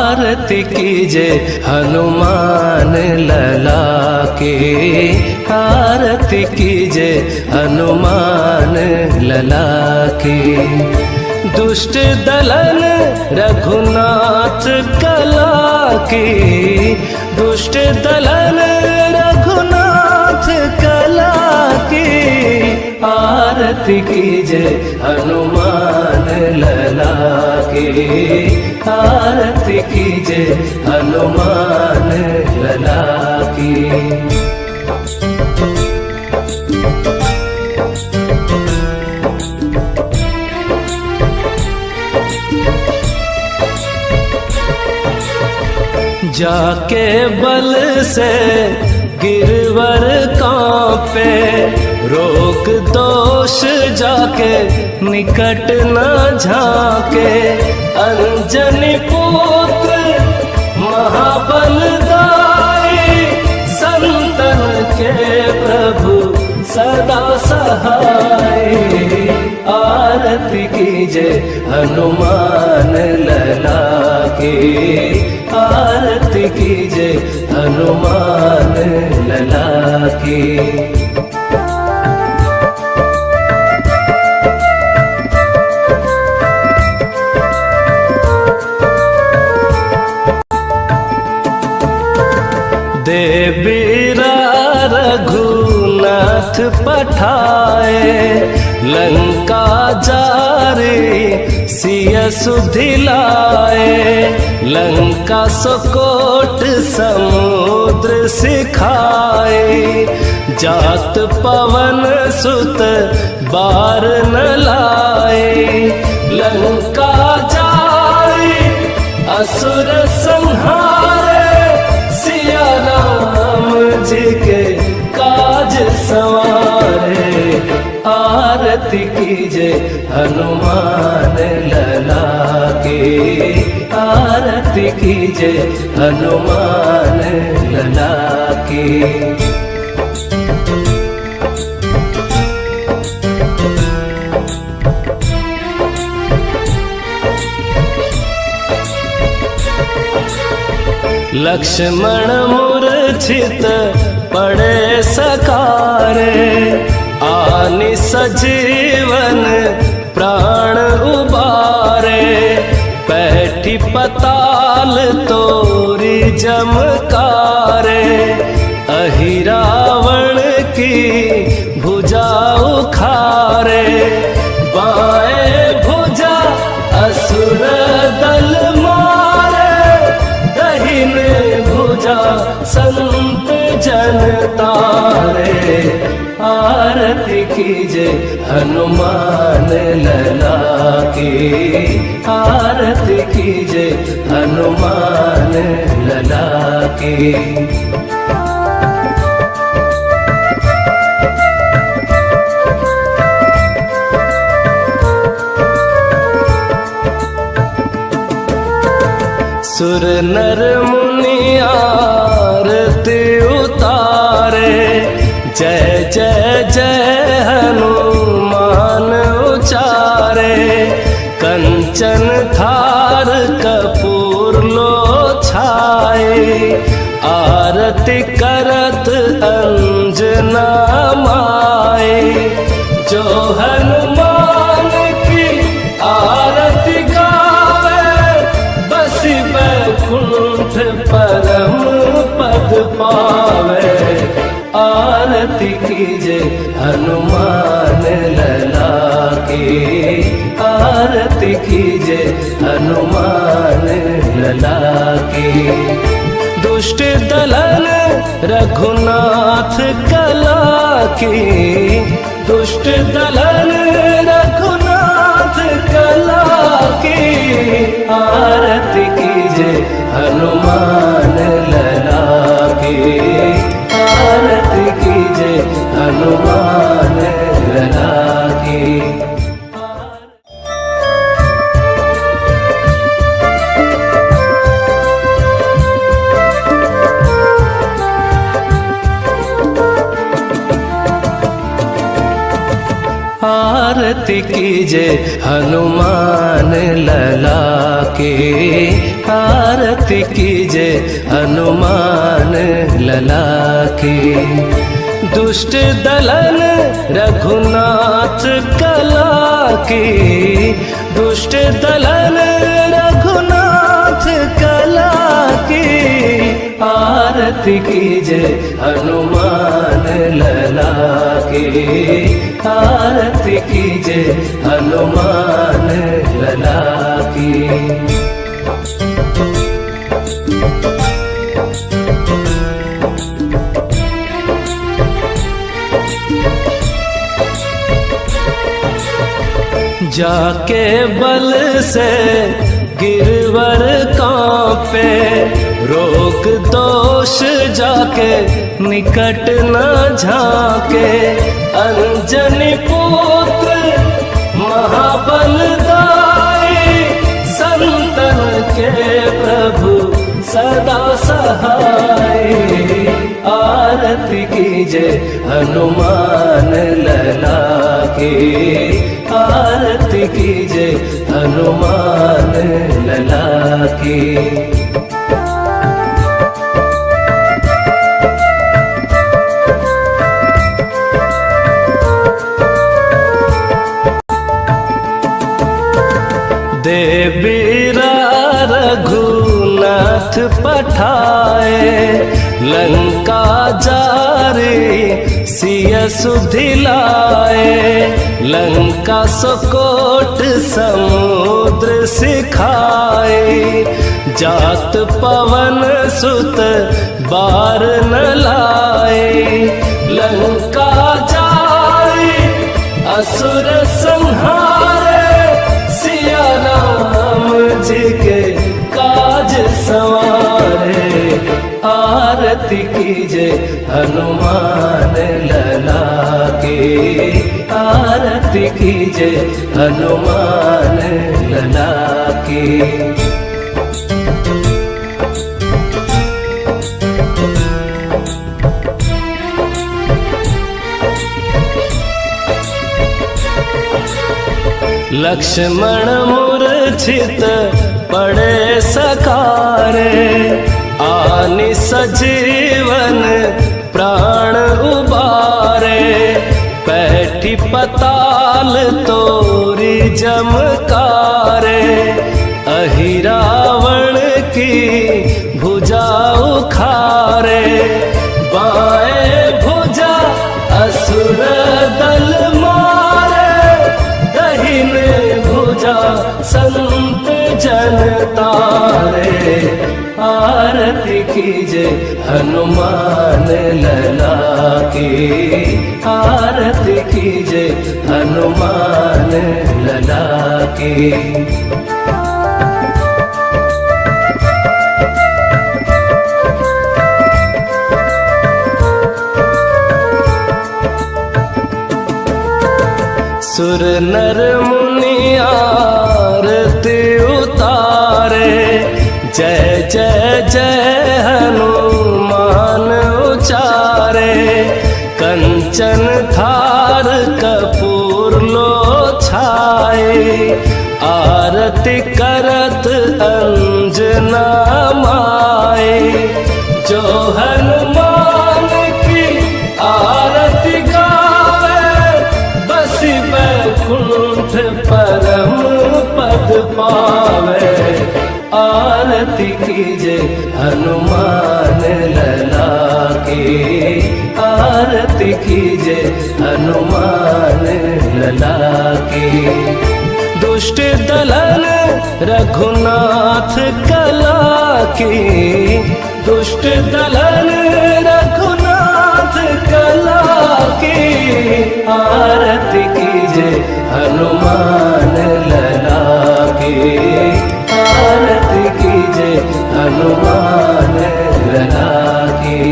आरती कीजे हनुमान लला की, आरती कीजे हनुमान लला की। दुष्ट दलन रघुनाथ कला की, दुष्ट दलन रघुनाथ कला की। आरती कीजे हनुमान लला की, आरती कीजे हनुमान लला की। जाके बल से गिरवर कांपे, रोग दोष जाके निकट न झाके। अंजनी पुत्र महाबलदाई, संतन के प्रभु सदा सहाय। आरती कीजे हनुमान लला की, आरती कीजे हनुमान लला की। देवीरा रघुनाथ पठाए, लंका जारे सिया सुधिलाए। लंका सुकोट समुद्र सिखाए, जात पवन सुत बार न लाए। लंका जाए असुर संहारे, सिया राम जी के काज सवारे। आरती कीजे हनुमान लला की, आरती कीजे हनुमान लला की। लक्ष्मण मूर्छित पड़े सकारे, आनि सजीवन प्राण उबारे। पैठी पताल तोरी जमकारे, अहि रावण की भुजा उखारे। बाएं भुजा असुर दल मारे, दहिने भुजा संत जन तारे। आरती कीजे हनुमान लला की, आरती कीजे हनुमान लला की। सुर नर मुनि आरती उतारे, जय जय जय हनुमान उचारे। कंचन थार कपूर लो छाए, आरती करत अंजना माए। जो हनुमान की आरती गावे, बसी बैकुंठ परम पद पावे। आरती कीजे हनुमान लला की, आरती कीजे हनुमान लला की। दुष्ट दलन रघुनाथ कला की, दुष्ट दलन रघुनाथ कला की। आरती कीजे हनुमान लला की, आरती कीजे हनुमान लला की। आरती कीजे हनुमान लला की, आरती कीजे हनुमान लला की। दुष्ट दलन रघुनाथ कला की, दुष्ट दलन रघुनाथ कला की। आरती कीजे हनुमान लला की, आरती कीजे हनुमान लला की। जाके बल से गिरवर कांपे, रोग दोष जाके निकट न झाके। अंजनी पुत्र महाबलदाई, संतन के प्रभु सदा सहाय। आरती कीजे हनुमान लला की, आरती कीजे हनुमान लला की। देवीरा रघुनाथ पठाए, लंका जारी सिय सुधिलाए। लंका सुकोट समुद्र सिखाए, जात पवन सुत बार न लाए। लंका जारी असुर संहारे, सिया राम जी के काज सवारे। आरती कीजे हनुमान लला की, आरती कीजे हनुमान लला की। लक्ष्मण मूर्छित पड़े सकारे, आनि सजीवन प्राण उबारे। पैठी पताल तोरी जमकारे, अहि रावण की भुजा उखारे। बाएं भुजा असुर दल मारे, दाहिने भुजा संत जन तारे। आरती कीजे हनुमान लला की, आरती कीजे हनुमान लला की। सुर नर मुनि आरती उतारे, जय जय जय हनुमान उचारे। कंचन थार कपूर लो छाए, आरती करत अंजना माए। जो हनुमान की आरती गावे, बसी बैकुंठ परम पद पावे। आरती कीजे हनुमान लला की, आरती कीजे हनुमान लला की। दुष्ट दलन रघुनाथ कला की, दुष्ट दलन रघुनाथ कला की। आरती कीजे हनुमान लला की, आरती कीजे हनुमान लला की।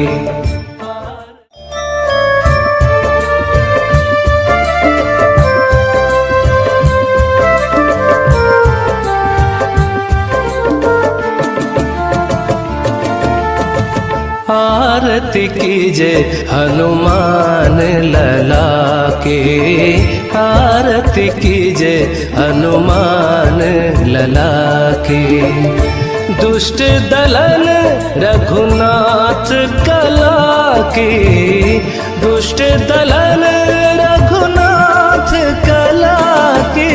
आरती कीजे हनुमान लला के, आरती कीजे हनुमान लला के। दुष्ट दलन रघुनाथ कला की, दुष्ट दलन रघुनाथ कला की।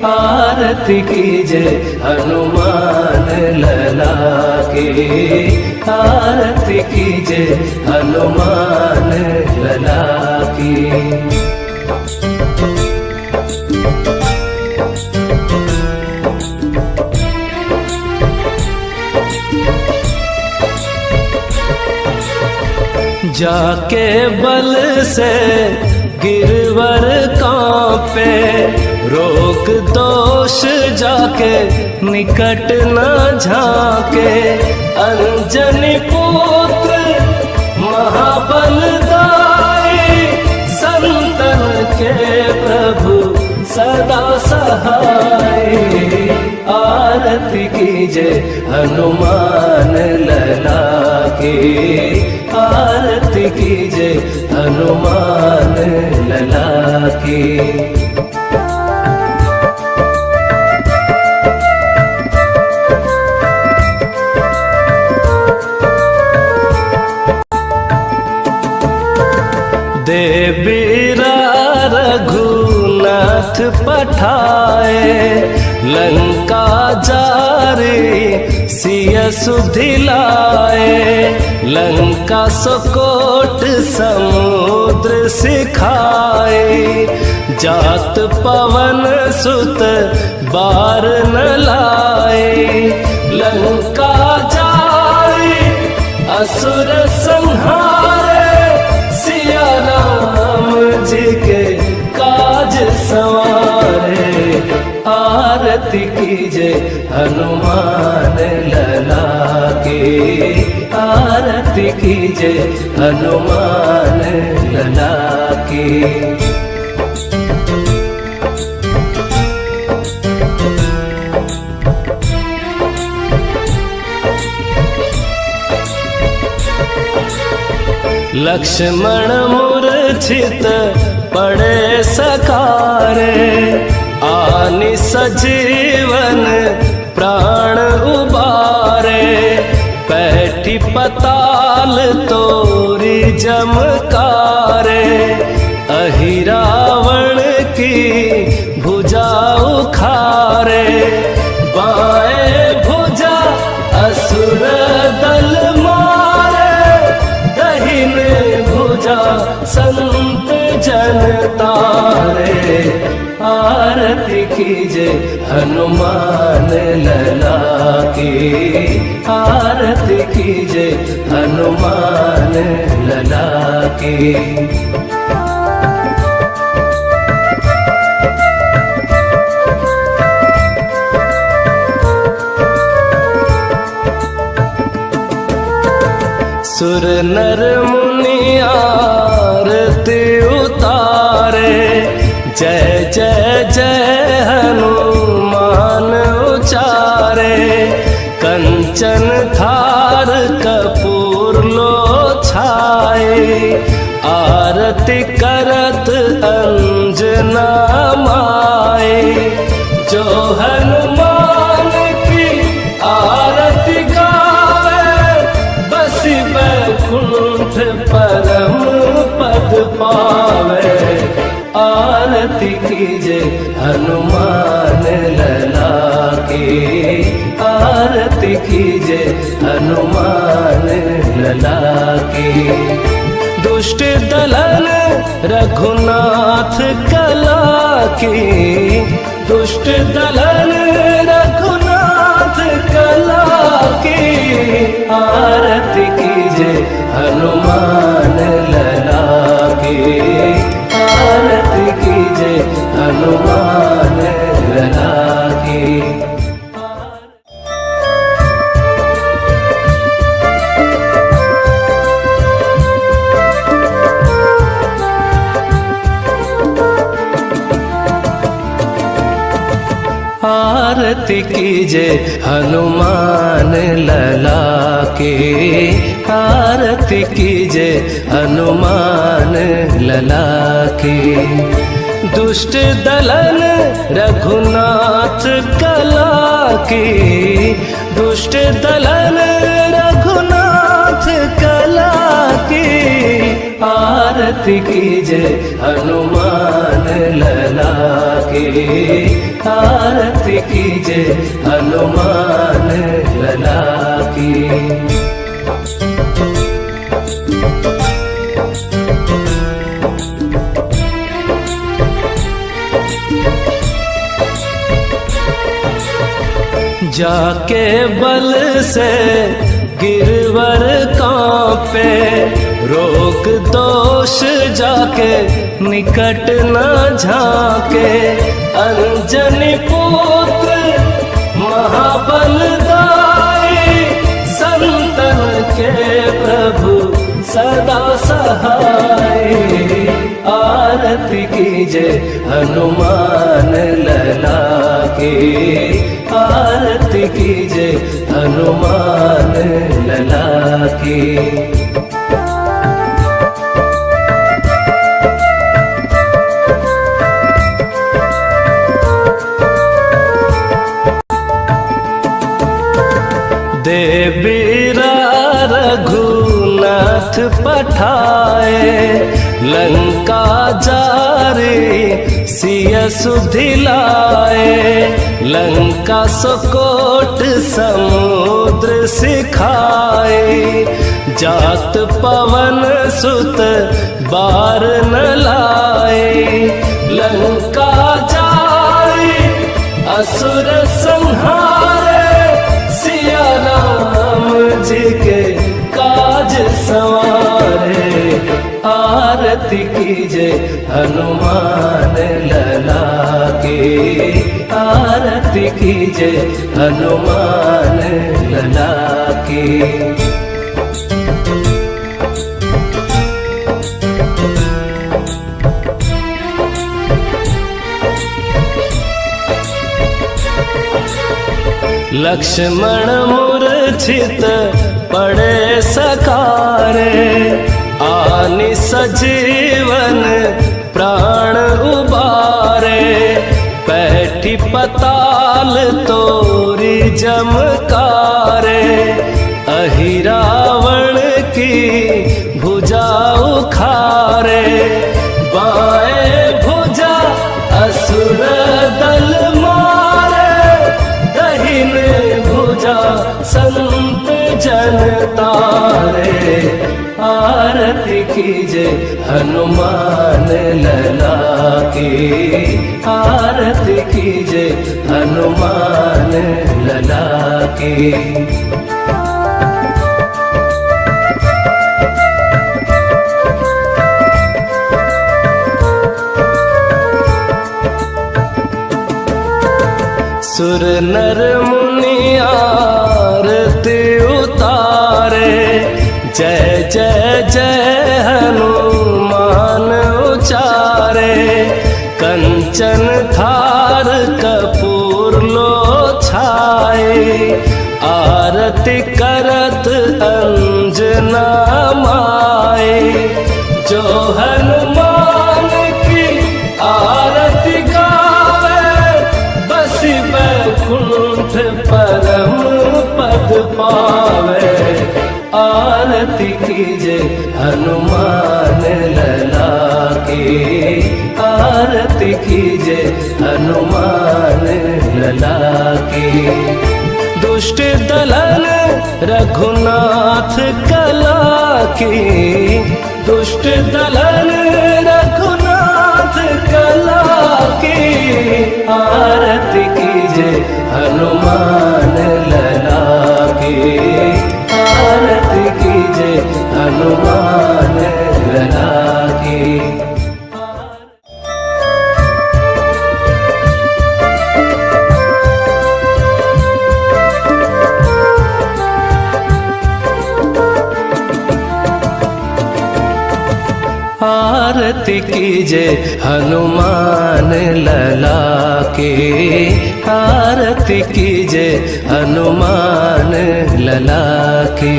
आरती कीजे हनुमान लला के, आरती कीजे हनुमान लला की। जाके बल से गिरवर कांपे, रोग दोष जाके निकट न झाके। अंजनी पुत्र महाबलदाई, संतन के प्रभु सदा सहाय। आरती कीजे हनुमान लला के, आरती कीजे हनुमान लला की। देवीरा रघुनाथ पठाए, लंका जारी सिय सुधिलाए। लंका सुकोट समुद्र सिखाए, जात पवन सुत बार न लाए। लंका जारी असुर संहारे, सिया राम जी के काज सवारे। आरती कीजे हनुमान लला के, आरती कीजे हनुमान लला के। लक्ष्मण मूर्छित पड़े सकारे, आनि सजीवन प्राण उबारे। पैठी पताल तोरी जमकारे, अहि रावण की भुजा उखारे। बाएं भुजा असुर दल मारे, दहिने भुजा संत जन तारे। आरती कीजे हनुमान लला के, आरती कीजे हनुमान लला के। सुर नर मुनि आरती उतारे, जय जय जय हनुमान उचारे। कंचन थार कपूर लो छाए, आरती करत अंजना माए। जो हनुमान की आरती गावे, बसी बैकुंठ परम पद पावे। आरती कीजे हनुमान लला के, आरती कीजे हनुमान लला के। दुष्ट दलन रघुनाथ कला की, दुष्ट दलन रघुनाथ कला की। आरती कीजे हनुमान लला के, आरती कीजे हनुमान लला की। आरती कीजे हनुमान लला के आरती कीजे हनुमान लला की। दुष्ट दलन रघुनाथ कला की, दुष्ट दलन रघुनाथ कला की। आरती कीजे हनुमान लला की, आरती कीजे हनुमान लला की। जाके बल से गिरवर कांपे, रोग दोष जाके निकट न झांके। अंजनी पुत्र महाबलदाई, संतन के प्रभु सदा सहाय। आरती कीजे हनुमान लला की, आरती कीजे हनुमान लला की। देवीरा रघुनाथ पठाए, लंका जारे सिय सुधिलाए। लंका सुकोट समुद्र सिखाए, जात पवन सुत बार न लाए। लंका जारे असुर संहारे, सिया राम जी के काज सवारे। आरती कीजे हनुमान लला की, आरती कीजे हनुमान लला की। लक्ष्मण मूर्छित पड़े सकारे, आनि सजीवन प्राण उबारे। बैठी पताल तोरी जमकारे, अहि रावण की भुजा उखारे। बाएं भुजा असुर दल मारे, दहिन भुजा संत जन तारे। आरती कीजे हनुमान लला की, आरती कीजे हनुमान लला की। सुर नर मुनि आरती उतारे, जय जय जय हनुमान उचारे। कंचन थार कपूर लो छाए, आरती करत अंजना माए। जो हनुमान की आरती गावे, बसी बैकुंठ परम पद पावे। आरती कीजे हनुमान लला की, आरती कीजे हनुमान लला की। दुष्ट दलन रघुनाथ कला की, दुष्ट दलन रघुनाथ कला की। आरती कीजे हनुमान लला की, आरती कीजे हनुमान लला की। आरती कीजे हनुमान लला के, आरती कीजे हनुमान लला के।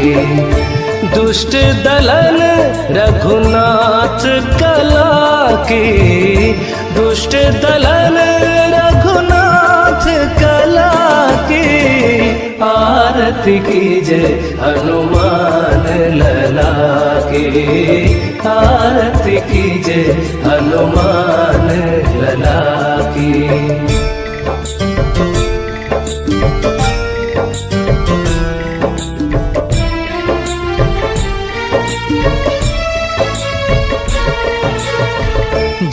दुष्ट दलन रघुनाथ कला की, दुष्ट दलन रघुनाथ कला की। आरती कीजे हनुमान लला के, आरती कीजे हनुमान लला की।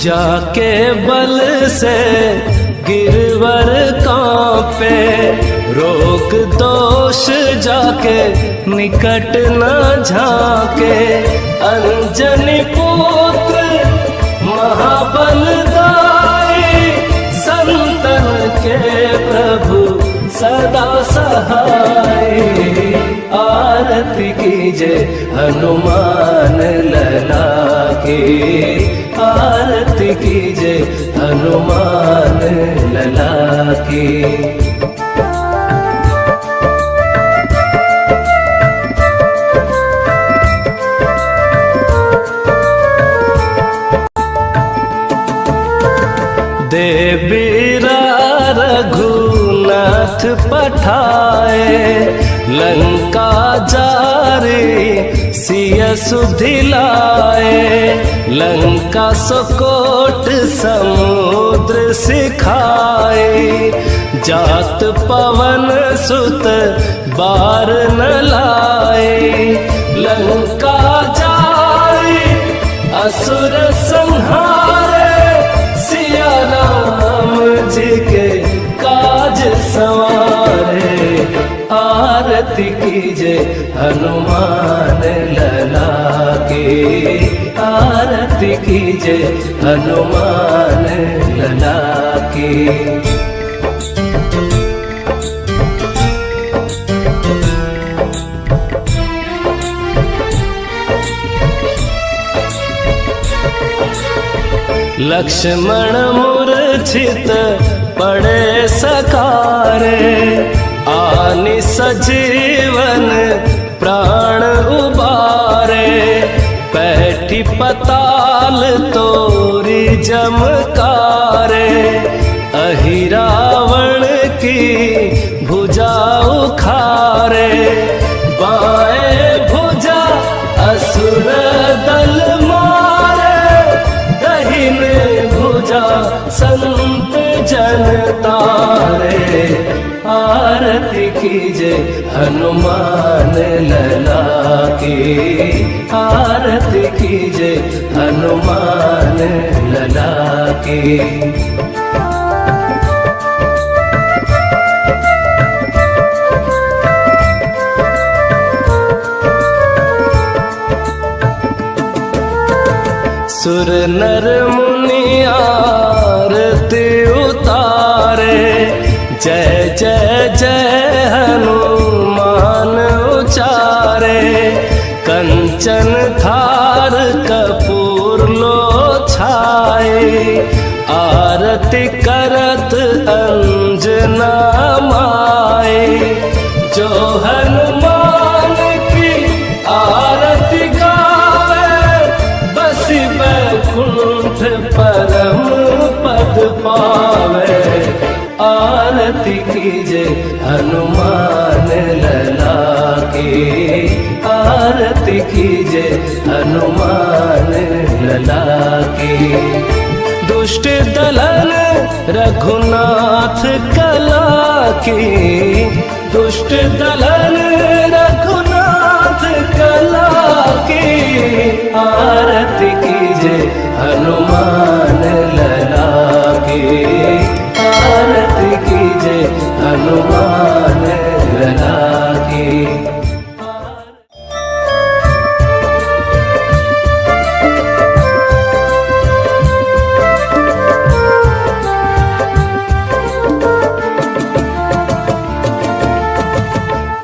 जाके बल से गिरवर कांपे, रोग दोष जाके निकट न झाके। अंजनी पुत्र महाबलदाई, संतन के प्रभु सदा सहाय। आरती कीजे हनुमान लला के, आरती कीजे हनुमान लला की। देवीरा रघुनाथ पठाए, लंका जारे सिय सुधिलाए। लंका सुकोट समुद्र सिखाए, जात पवन सुत बार न लाए। लंका जाए असुर संहारे, सिया राम जी के काज सवारे। आरती कीजे हनुमान लला के, आरती कीजे हनुमान लला के। लक्ष्मण मूर्छित पड़े सकारे, आनि सजीवन प्राण उबारे। पैठी पताल तोरी जमकारे, अहि रावण की भुजा उखारे। बाएं भुजा असुर दल मारे, दहिने भुजा संत जन तारे। आरती कीजे हनुमान लला के, आरती कीजे हनुमान लला के। सुर नर मुनि आरती उतारे, जय जय जय हनुमान उचारे। कंचन थार कपूर लो छाए, आरती करत अंजना माए। जो हनुमान की आरती गावे, बसी बैकुंठ परम पद पावे। आरती कीजे हनुमान लला के, आरती कीजे हनुमान लला के। दुष्ट दलन रघुनाथ कला की, दुष्ट दलन रघुनाथ कला की। आरती कीजे हनुमान लला के, आरती कीजे हनुमान लला की।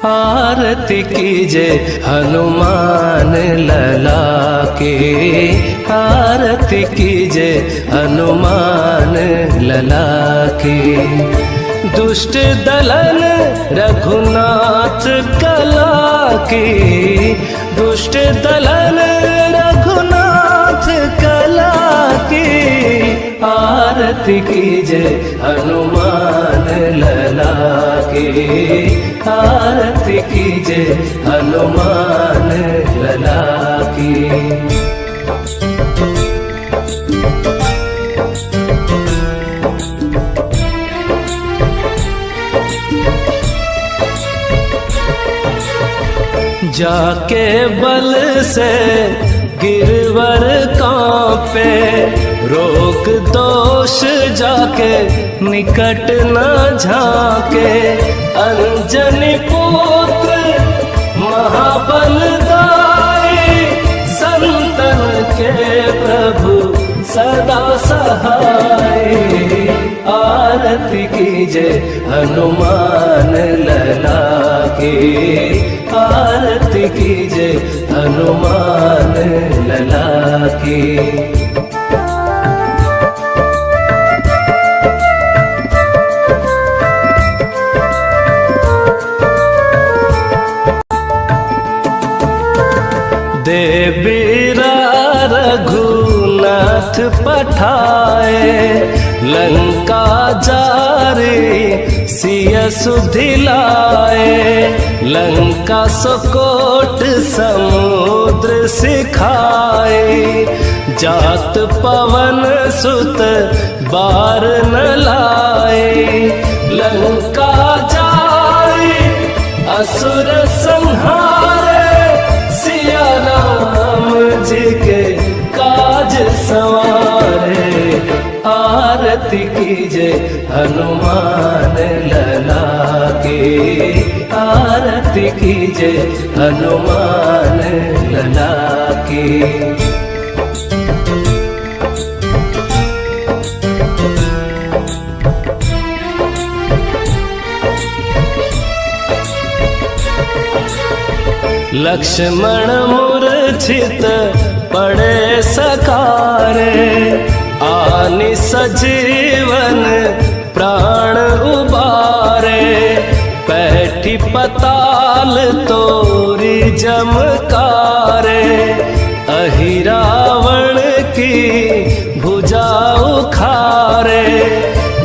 आरती कीजे हनुमान लला के। कीजे हनुमान लला की। दुष्ट दलन रघुनाथ कला की, दुष्ट दलन रघुनाथ कला की। आरती कीजे हनुमान लला की, आरती कीजे हनुमान लला की। जाके बल से गिरवर कांपे, रोग दोष जाके निकट न झांके। अंजनी पुत्र महाबलदाई, संतन के प्रभु सदा सहाय। आरती कीजे हनुमान लला की, आरती कीजे हनुमान लला की। देवीरा रघुनाथ पठाए, लंका जारी सिय सुधिलाए। लंका सुकोट समुद्र सिखाए, जात पवन सुत बार न लाए। लंका जारी असुर संहारे, सिया राम जी के काज सवारे। आरती कीजे हनुमान लला की, आरती कीजे हनुमान लला की। लक्ष्मण मूर्छित पड़े सकारे, आनि सजीवन प्राण उबारे। पैठी पताल तोरी जमकारे, अहि रावण की भुजा उखारे।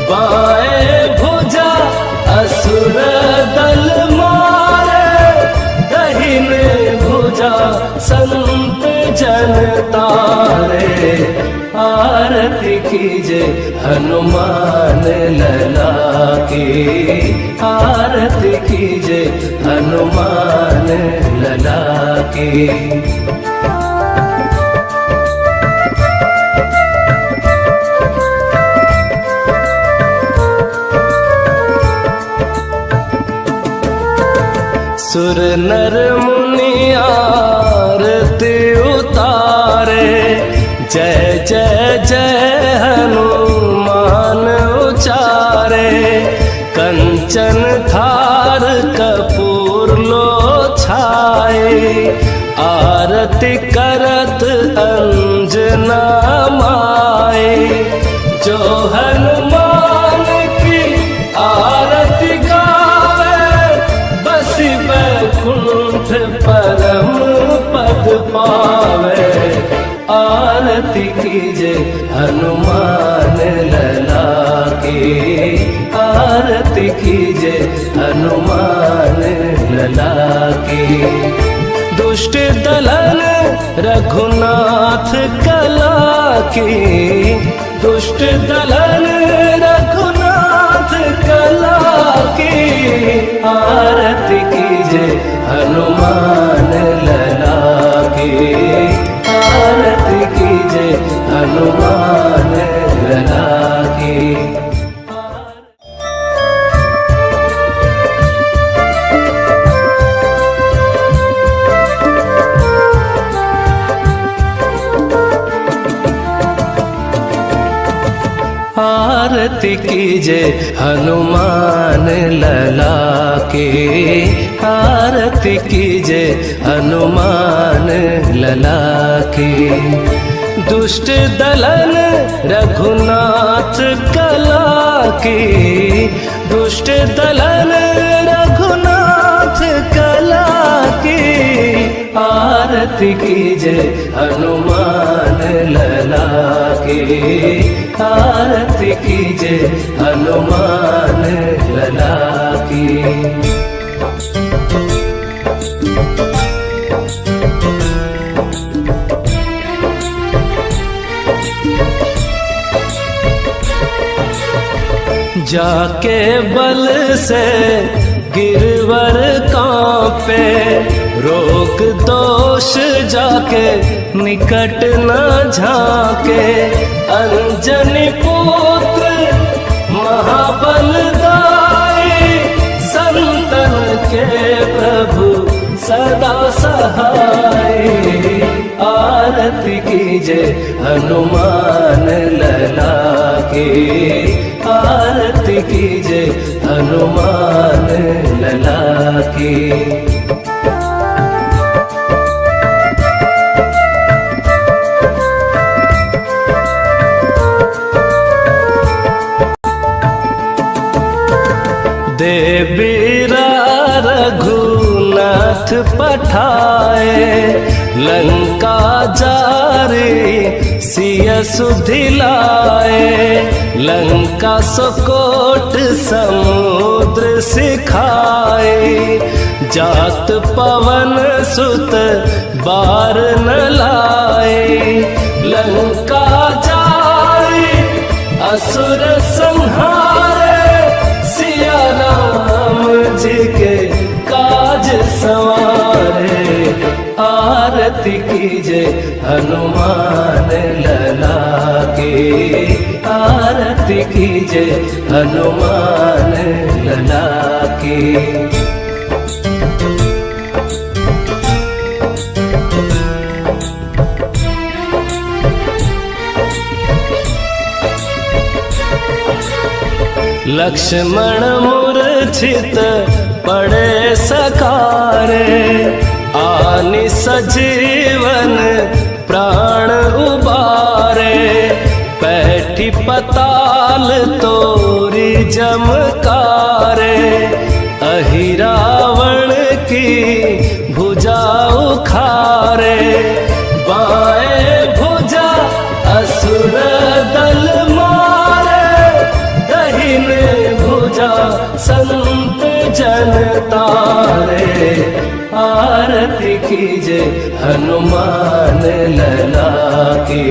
बाएं भुजा असुर दल मारे, दहिने भुजा संत जन तारे। आरती कीजे हनुमान लला की, आरती कीजे हनुमान लला की। सुर नर मुनि आरती उतारे, जय जय जय हनुमान उचारे। कंचन थार कपूर लो छाए, आरती करत अंजना माए। जो हनुमान की आरती गावे, बसी बैकुंठ परम पद पावे। आरती कीजे हनुमान लला की, आरती कीजे हनुमान लला की। दुष्ट दलन रघुनाथ कला की, दुष्ट दलन रघुनाथ कला की। आरती कीजे हनुमान लला की, आरती कीजे हनुमान लला की। आरती कीजे हनुमान लला की, आरती कीजे हनुमान लला की। दुष्ट दलन रघुनाथ कला की, दुष्ट दलन रघुनाथ कला की। आरती कीजे हनुमान लला की, आरती कीजे हनुमान लला की। जाके बल से गिरवर कांपे, रोग दोष जाके निकट न झाके। अंजनी पुत्र महाबलदाई, संतन के प्रभु सदा सहाय। आरती कीजे हनुमान लला की, आरती कीजे हनुमान लला की। देवीरा रघुनाथ पठाए, लंका जारी सिय सुधिलाए। लंका सुकोट समुद्र सिखाए, जात पवन सुत बार न लाए। लंका जारी असुर संहारे, सिया राम जी के काज सवारे। आरती कीजे हनुमान लला की, आरती कीजे हनुमान लला की। लक्ष्मण मूर्छित पड़े सकारे, आनि सजीवन प्राण उबारे। पैठी पताल तोरी जमकारे, अहि रावण की भुजा उखारे। बाएं भुजा असुर दल मारे, दहिने भुजा संत जन तारे। आरती कीजे हनुमान लला की,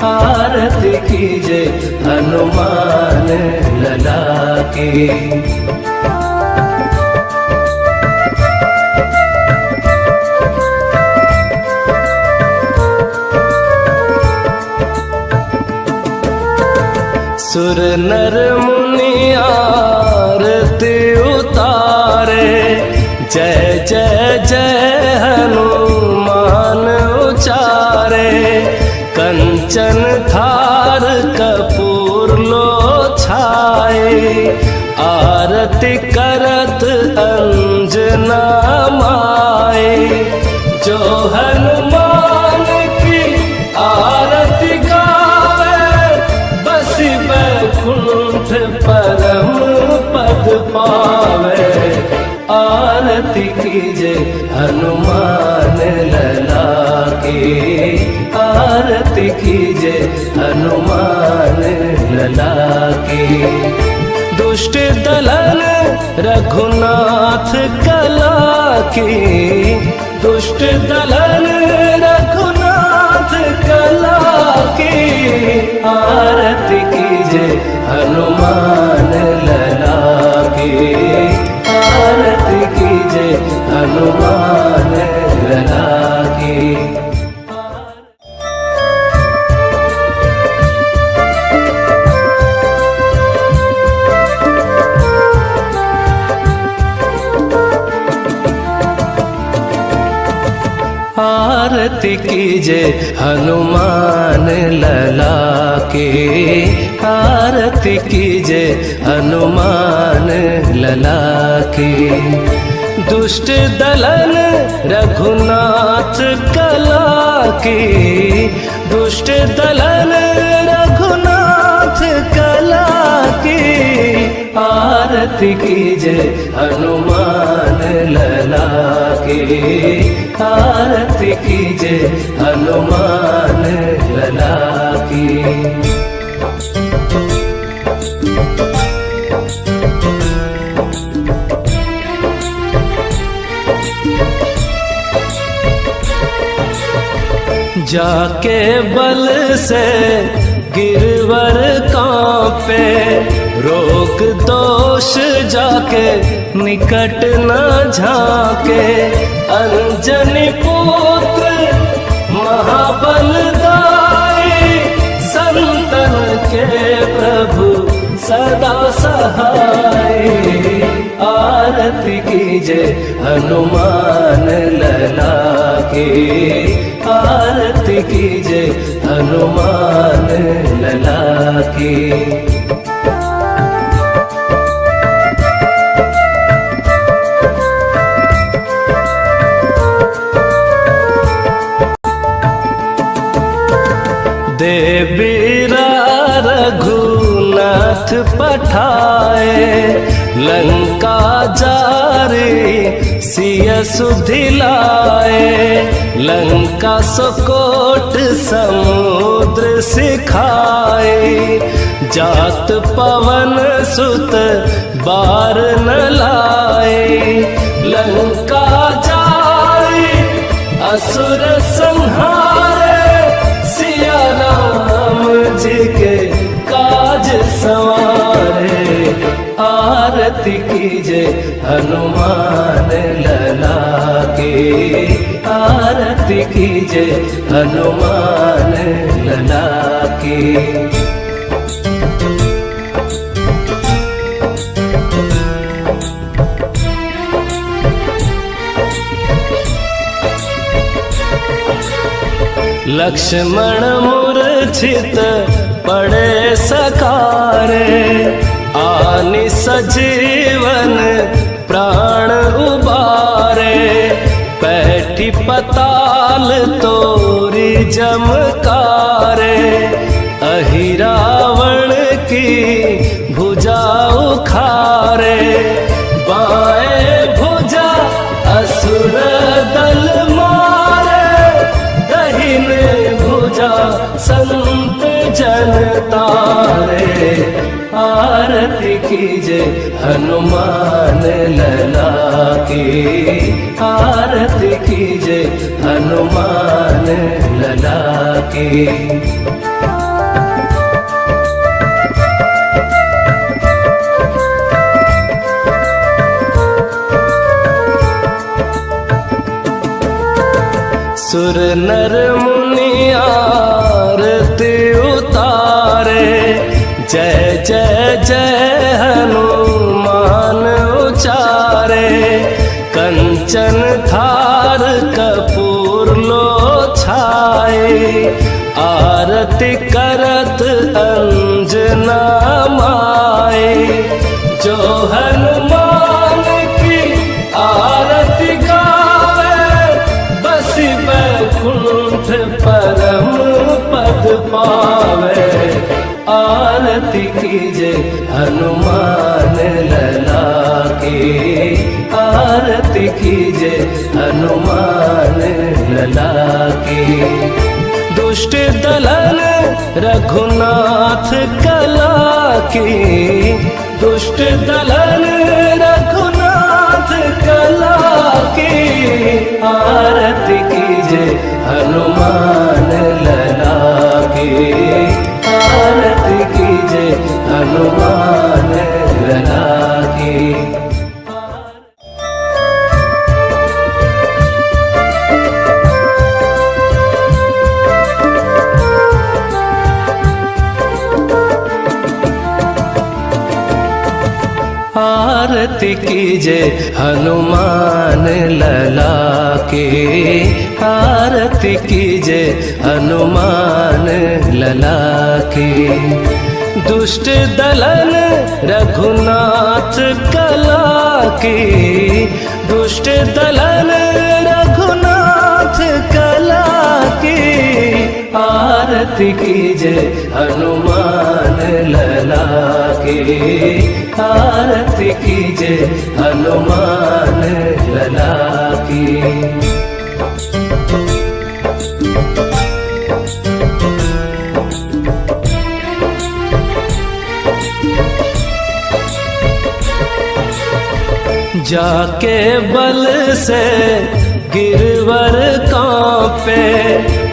आरती कीजे हनुमान लला की। सुर नर मुनि आरती उतारे, जय जय जय हनुमान उचारे। कंचन थार कपूर लो छाए, आरती करत अंजना माए। जो हनुमान की आरती गावे, बसी बैकुंठ परम पद पावे। आरती कीजे हनुमान लला की, आरती कीजे हनुमान लला की। दुष्ट दलन रघुनाथ कला की, दुष्ट दलन रघुनाथ कला की। आरती कीजे हनुमान लला की, आरती कीजे हनुमान लला की। आरती कीजे हनुमान लला की, आरती कीजे हनुमान लला की। दुष्ट दलन रघुनाथ कला की, दुष्ट दलन रघुनाथ कला की, आरती कीजे हनुमान लला की, आरती कीजे हनुमान लला की। जाके बल से गिरवर कांपे, रोग दोष जाके निकट न झांके। अंजनी पुत्र महाबलदाई, संतन के प्रभु सदा सहाय। आरती कीजे हनुमान लला की, आरती कीजे हनुमान लला की। देवीरा रघुनाथ पठाए, लंका जारे सिय सुधिलाए। लंका सुकोट समुद्र सिखाए, जात पवन सुत बार न लाए। लंका जारे असुर संहारे, सिया राम जी के काज सवारे। आरती कीजे हनुमान लला की, आरती कीजे हनुमान लला की। लक्ष्मण मूर्छित पड़े सकारे, आनि सजीवन प्राण उबारे। पैठी पताल तोरी जमकारे, अहि रावण की भुजा उखारे। बाएं भुजा असुर दल मारे, दाहिने भुजा संत जन तारे। आरती कीजे हनुमान लला की, आरती कीजे हनुमान लला की। सुर नर मुनि आरती उतारे, जय जय जय हनुमान उचारे। कंचन थार कपूर लो छाए, आरती करत अंजना माए। जो हनुमान की आरती गावे, बसी बैकुंठ परम पद पावे। आरती कीजे हनुमान लला की, आरती कीजे हनुमान लला की। दुष्ट दलन रघुनाथ कला की, दुष्ट दलन रघुनाथ कला की। आरती कीजे हनुमान लला की, आरती कीजे हनुमान लला की। आरती कीजे हनुमान लला की, आरती कीजे हनुमान लला की। दुष्ट दलन रघुनाथ कला की, दुष्ट दलन रघुनाथ कला की। आरती कीजे हनुमान लला की, आरती कीजे हनुमान लला की। जाके बल से गिरवर कांपे,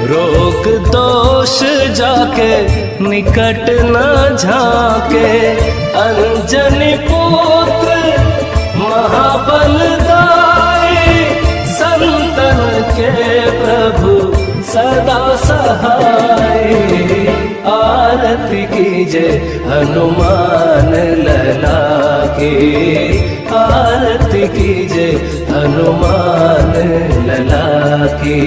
रोग दोष जाके निकट न झांके। अंजनी पुत्र महाबलदाई, संतन के प्रभु सदा सहाय। आरती कीजे हनुमान लला की, आरती कीजे हनुमान लला की।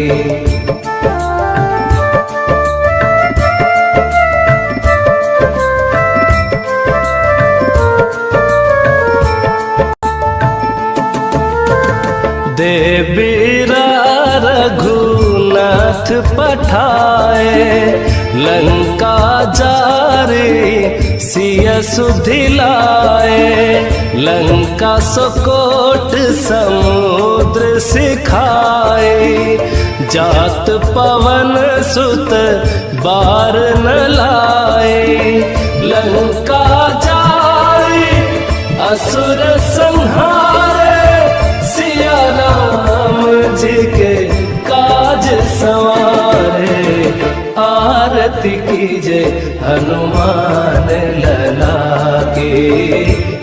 देवीरा रघुनाथ पठाए, लंका जारे सिया सुधिलाए। लंका सुकोट समुद्र सिखाए, जात पवन सुत बार न लाए। लंका जारे असुर संहारे, सिया राम जी के काज सवारे। आरती कीजे हनुमान लला की,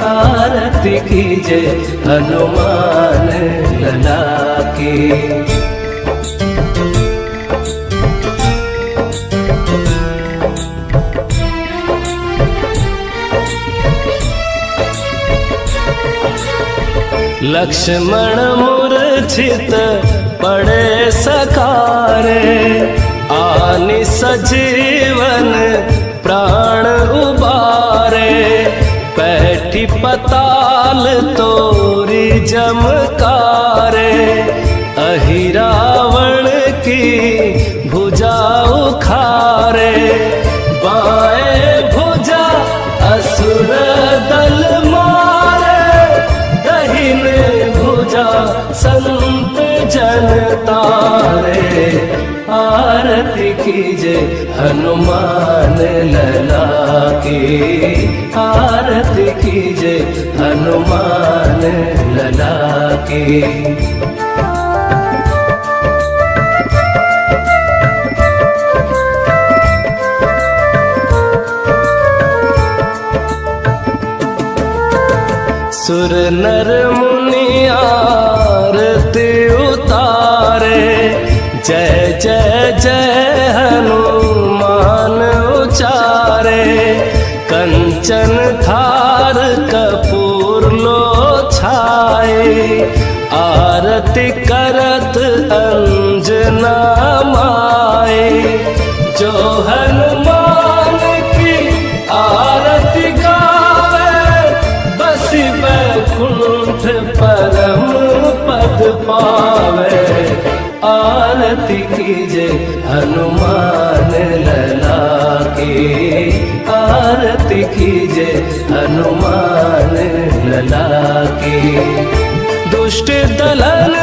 आरती कीजे हनुमान लला की। लक्ष्मण मूर्छित पड़े सकारे, आनि सजीवन प्राण उबारे। पैठी पताल तोरी जमकारे, अहि रावण की भुजा उखारे। बाएं भुजा असुर दल मारे, दहिने भुजा संत जन तारे। आरती कीजे हनुमान लला की, आरती कीजे हनुमान लला की। सुर नर मुनि आरती उतारे, जय जय जय हनुमान उचारे। कंचन थार कपूर लो छाए, आरती करत अंजना माए। जो हनुमान की आरती गावे, बसी बैकुंठ परम पद पावे। आरती कीजे हनुमान लला की, आरती कीजे हनुमान लला की। दुष्ट दलन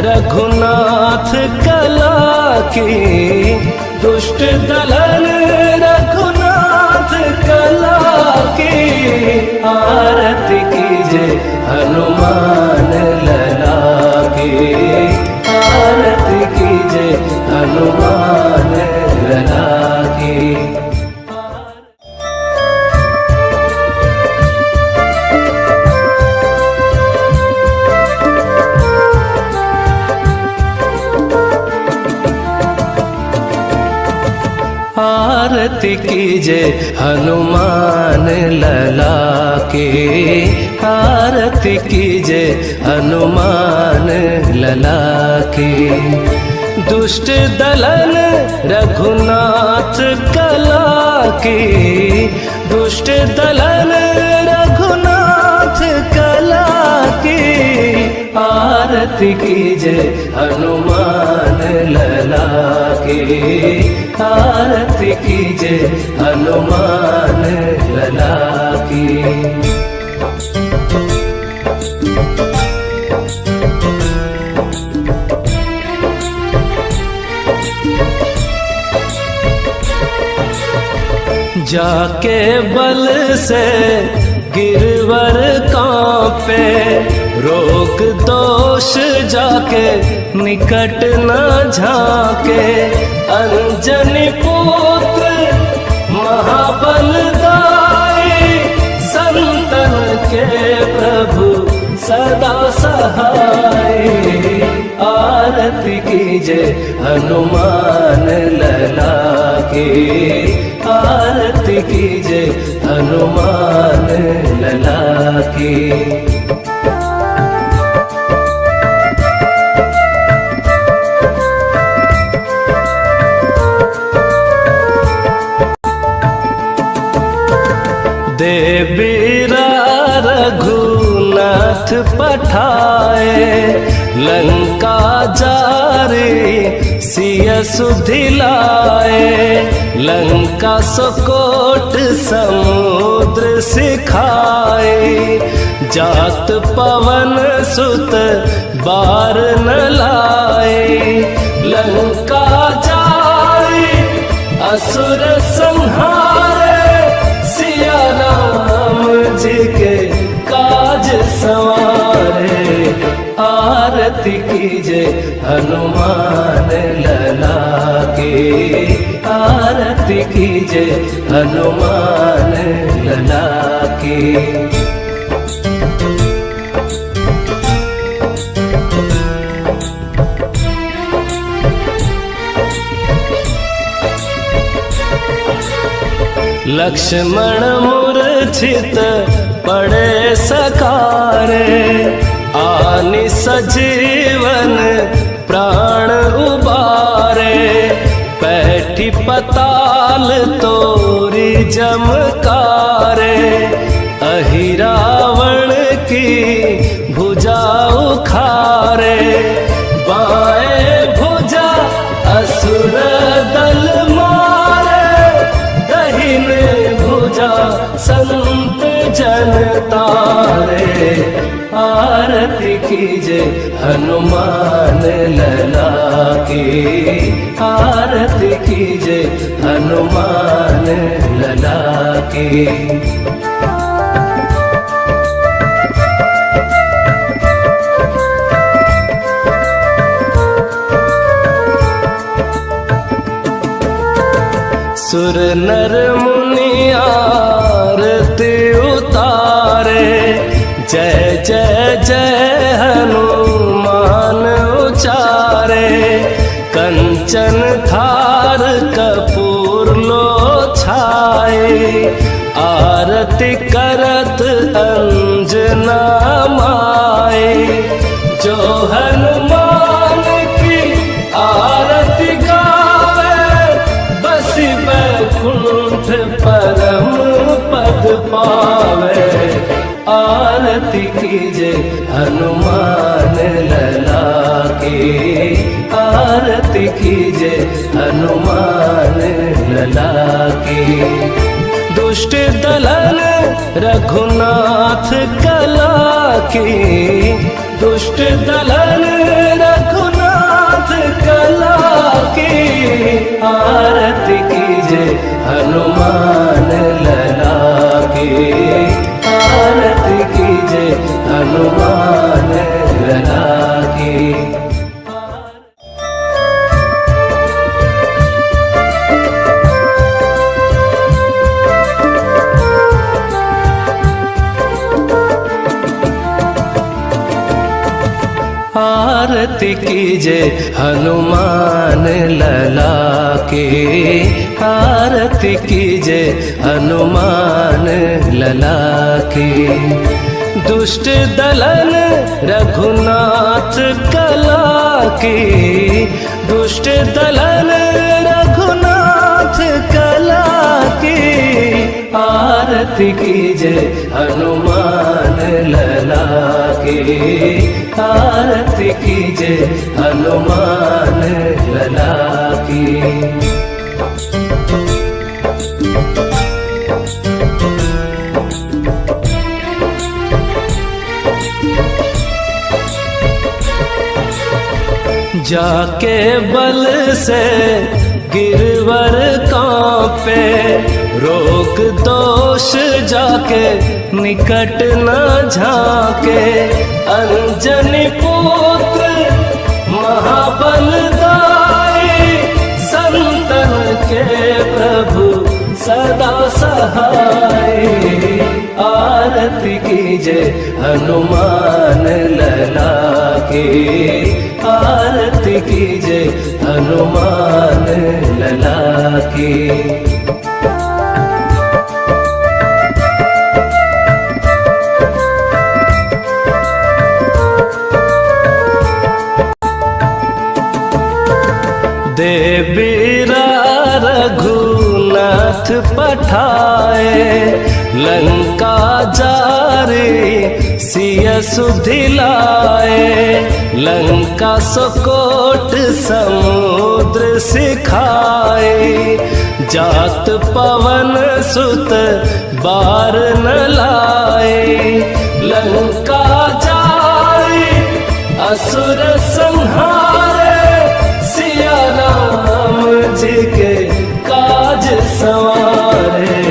रघुनाथ कला की, दुष्ट दलन रघुनाथ कला की। आरती कीजे हनुमान लला की, आरती कीजे हनुमान लला की। आरती कीजे हनुमान लला की, आरती कीजे हनुमान लला की। दुष्ट दलन रघुनाथ कला की, दुष्ट दलन रघुनाथ कला की। आरती कीजे हनुमान लला की, आरती कीजे हनुमान लला की। जाके बल से गिरवर कांपे, रोग दोष जाके निकट न झांके। अंजनी पुत्र महाबलदाई, संतन के प्रभु सदा सहाय। आरती कीजे हनुमान लला की, आरती कीजे हनुमान लला की। देवीरा रघुनाथ पठाए, लंका जारे सिय सुधिलाए। लंका सकोट समुद्र सिखाए, जात पवन सुत बार न लाए। लंका जारे असुर संहारे, सिया राम जी के काज सवारे। आरती कीजे हनुमान लला की, आरती कीजे हनुमान लला की। लक्ष्मण मूर्छित पड़े सकारे, आनि सजीवन प्राण उबारे। बैठी पताल तोरी जमकारे, अहि रावण की भुजा उखारे। बाएं भुजा असुर दल मारे, दहिने भुजा संत जन तारे। आरती कीजे हनुमान लला की, आरती कीजे हनुमान लला की। सुर नर मुनि आरती उतारे, जय जय जय हनुमान उचारे। कंचन थार कपूर लो छाए, आरती करत अंजना माए। जो हनुमान की आरती गावे, बसी बैकुंठ परम पद पावे। आरती कीजे हनुमान लला की, आरती कीजे हनुमान लला की। दुष्ट दलन रघुनाथ कला की, दुष्ट दलन रघुनाथ कला की। आरती कीजे हनुमान लला की, आरती कीजे हनुमान लला की। आरती कीजे हनुमान लला की, आरती कीजे हनुमान लला की। दुष्ट दलन रघुनाथ कला की, दुष्ट दलन रघुनाथ कला की। आरती कीजे हनुमान लला की, आरती कीजे हनुमान लला की। जाके बल से गिरवर कांपे, रोग दोष जाके निकट न झांके। अंजनी पुत्र महाबलदाई, संतन के प्रभु सदा सहाय। आरती कीजे हनुमान लला की, आरती कीजे हनुमान लला की। देवीरा रघुनाथ पठाए, लंका जारे सिय सुधिलाए। लंका सुकोट समुद्र सिखाए, जात पवन सुत बार न लाए। लंका जाए असुर संहारे, सिया राम जी के काज सवारे।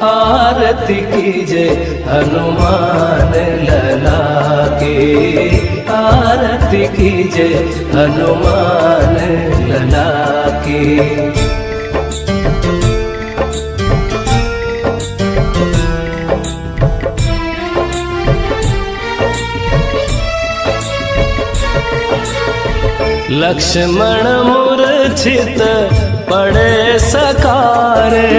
आरती कीजे हनुमान लला की, आरती कीजे हनुमान लला की। लक्ष्मण मूर्छित पड़े सकारे,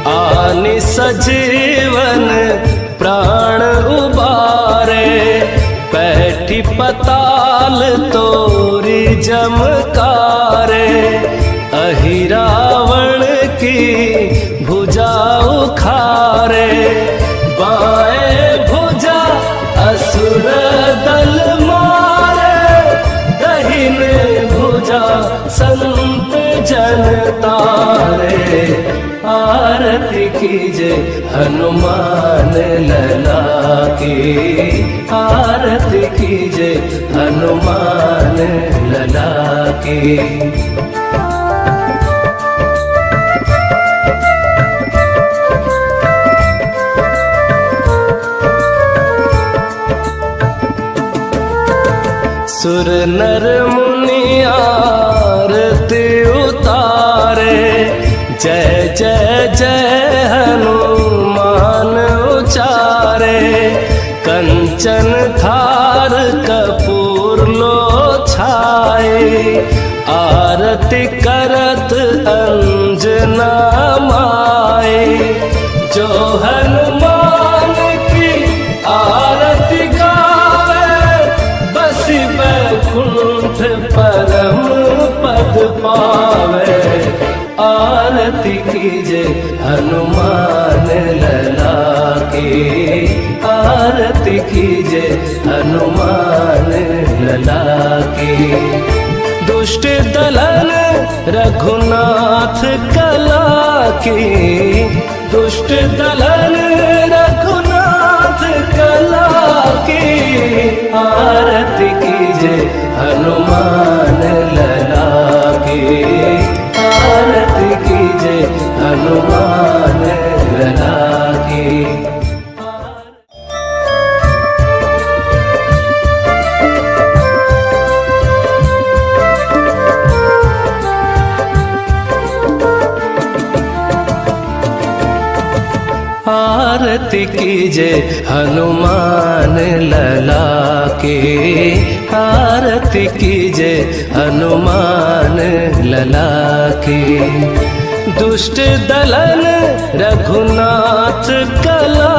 आनि सजीवन प्राण उबारे। पैठी पताल तोरी जमकारे, अहि रावण की भुजा उखारे। बाएं भुजा असुर दल मारे, दहिने भुजा संत जन तारे। आरती कीजे हनुमान लला की, आरती कीजे हनुमान लला की। सुर नर मुनि आरती उतारे, जय जय जय हनुमान उचारे। कंचन थार कपूर लो छाए, आरती करत अंजना माए। जो हनुमान की आरती गावे, बसी बैकुंठ परम पद पावे। आरती कीजे हनुमान लला की, आरती कीजे हनुमान लला की। दुष्ट दलन रघुनाथ कला की, दुष्ट दलन रघुनाथ कला की। आरती कीजे हनुमान लला की, आरती कीजे हनुमान लला की। आरती कीजे हनुमान लला की, आरती कीजे हनुमान लला की। दुष्ट दलन रघुनाथ कला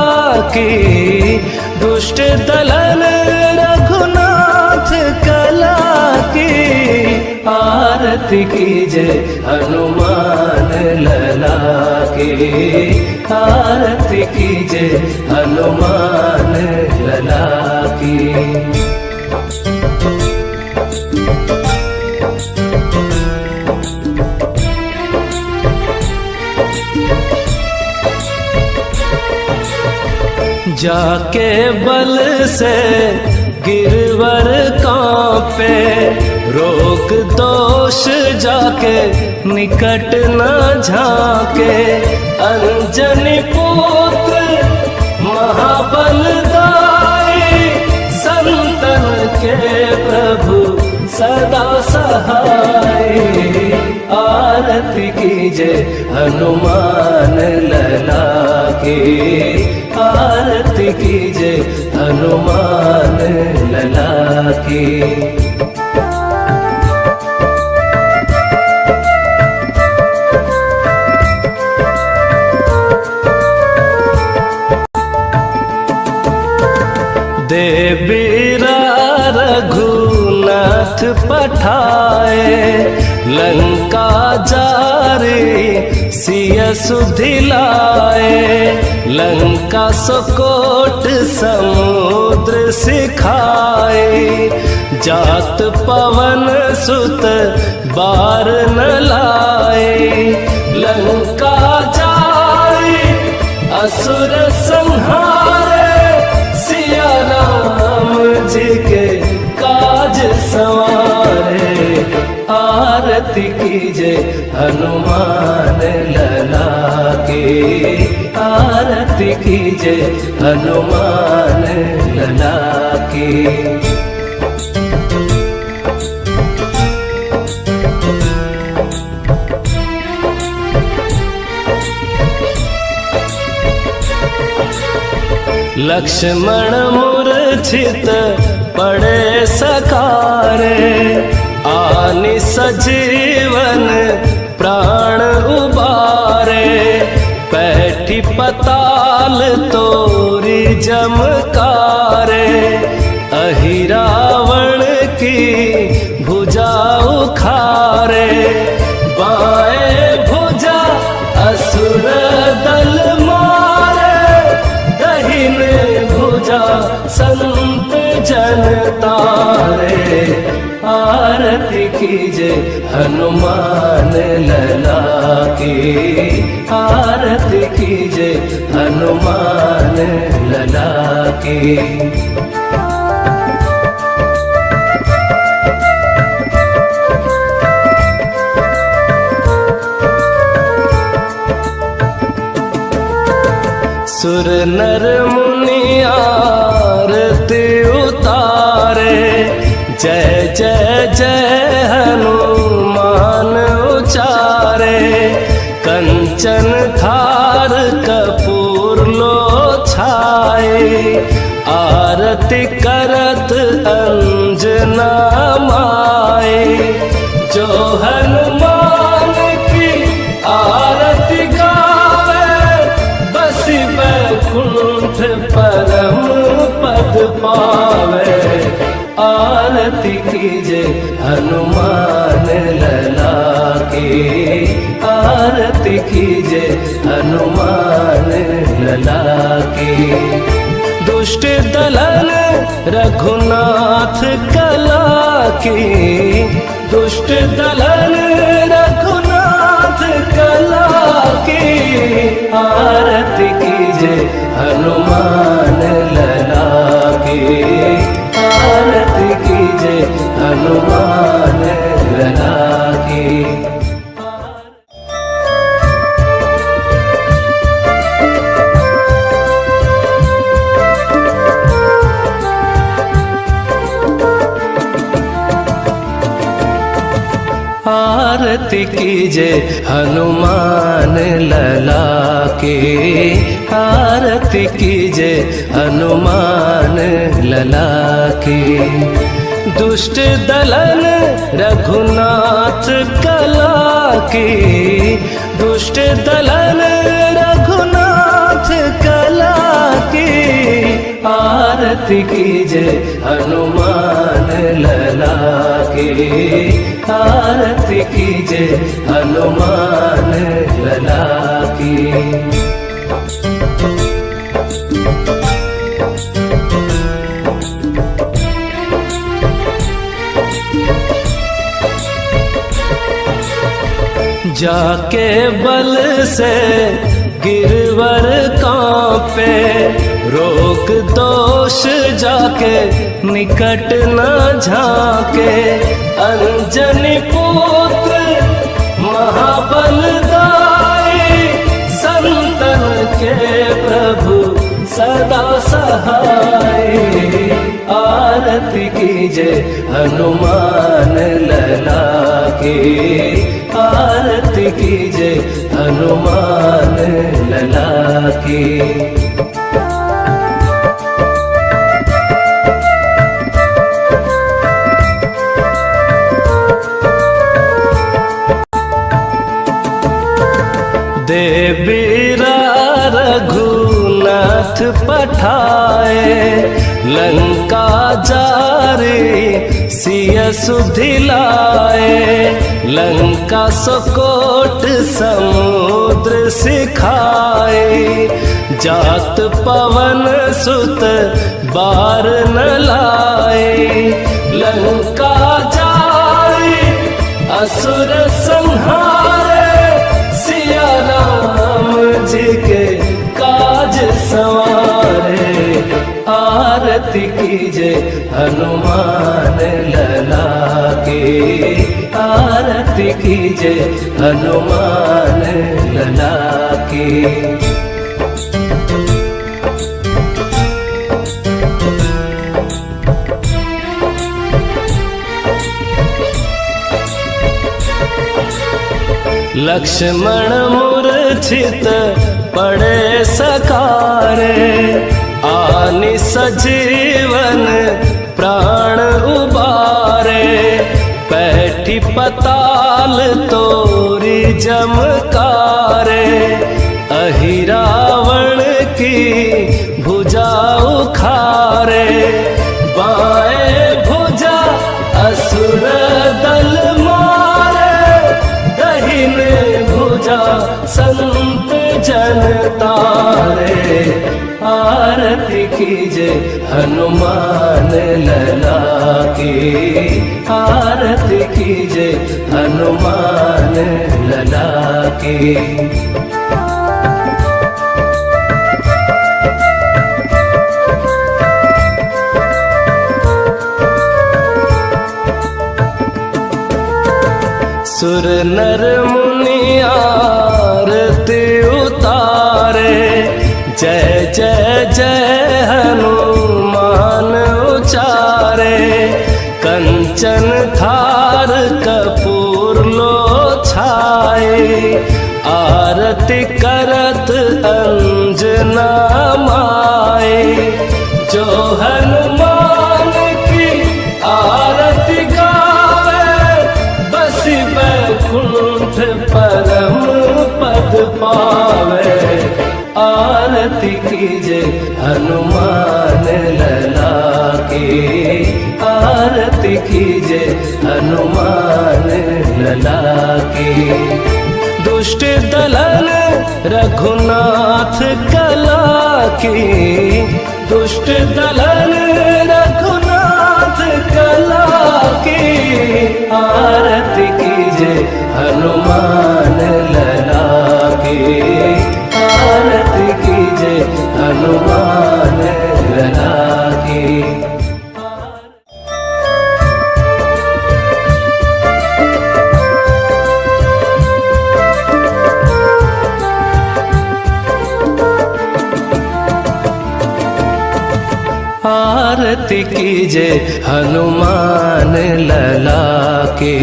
की, दुष्ट दलन रघुनाथ कला की। आरती कीजे हनुमान लला की, आरती कीजे हनुमान लला की। जाके बल से गिरवर कांपे, रोग दोष जाके निकट न झांके। अंजनी पुत्र महाबलदाई, संतन के प्रभु सदा सहाय। आरती कीजे हनुमान लला की, आरती कीजे हनुमान लला की। देवीरा रघुनाथ पठाए, लंका जारी सिय सुधिलाए। लंका सुकोट समुद्र सिखाए, जात पवन सुत बार न लाए। लंका जारी असुर संहारे, सिया राम जी के काज सवारे। आरती कीजे हनुमान लला की, आरती कीजे हनुमान लला की। लक्ष्मण मूर्छित पड़े सकारे, आनि सजीवन प्राण उबारे। पैठी पताल तोरी जमकारे, अहि रावण की भुजा उखारे। बाएं भुजा असुर दल मारे, दहिने भुजा संत जन तारे। आरती कीजे हनुमान लला की, आरती कीजे हनुमान लला की। सुर नर मुनि आरती उतारे, जय जय जय हनुमान उचारे। कंचन थार कपूर लो छाए, आरती करत अंजना माए। जो हनुमान की आरती गावे, बसी बैकुंठ परम पद पावे। आरती कीजे हनुमान लला की, आरती कीजे हनुमान लला की। दुष्ट दलन रघुनाथ कला की, दुष्ट दलन रघुनाथ कला की। आरती कीजे हनुमान लला की, आरती कीजे हनुमान लला की। आरती कीजे हनुमान लला की, आरती कीजे हनुमान लला की। दुष्ट दलन रघुनाथ कला की, दुष्ट दलन रघुनाथ कला की। आरती कीजे हनुमान लला की, आरती कीजे हनुमान लला की। जाके बल से गिरवर कांपे, रोग दोष जाके निकट न झांके। अंजनी पुत्र महाबलदाई, संतन के प्रभु सदा सहाय। आरती कीजे हनुमान लला की, आरती कीजे हनुमान लला की। देवीरा रघुनाथ पठाए, लंका जारी सिय सुधिलाए। लंका सोकोट समुद्र सिखाए, जात पवन सुत बार न लाए। लंका जारी असुर संहारे, सिया राम जी के काज सवारे। आरती कीजे हनुमान लला की, आरती कीजे हनुमान लला की। लक्ष्मण मूर्छित पड़े सकारे, आनि सजीवन प्राण उबारे। पैठी पताल तोरी जमकारे, अहि रावण की भुजा उखारे। बाएं भुजा असुर दल मारे, दहिने भुजा संत जन तारे। आरती कीजे हनुमान लला की, आरती कीजे हनुमान लला की। सुर नर मुनि आरती उतारे, जय जय जय हनुमान उचारे। कंचन थार कपूर लो छाए, आरती करत अंजना माए। जो हनुमान की आरती गावे, बसी बैकुंठ परम पद पावे। आरती कीजे हनुमान लला की, आरती कीजे हनुमान लला की। दुष्ट दलन रघुनाथ कला की, दुष्ट दलन रघुनाथ कला की। आरती कीजे हनुमान लला की, आरती कीजे हनुमान लला की। आरती कीजे हनुमान लला की,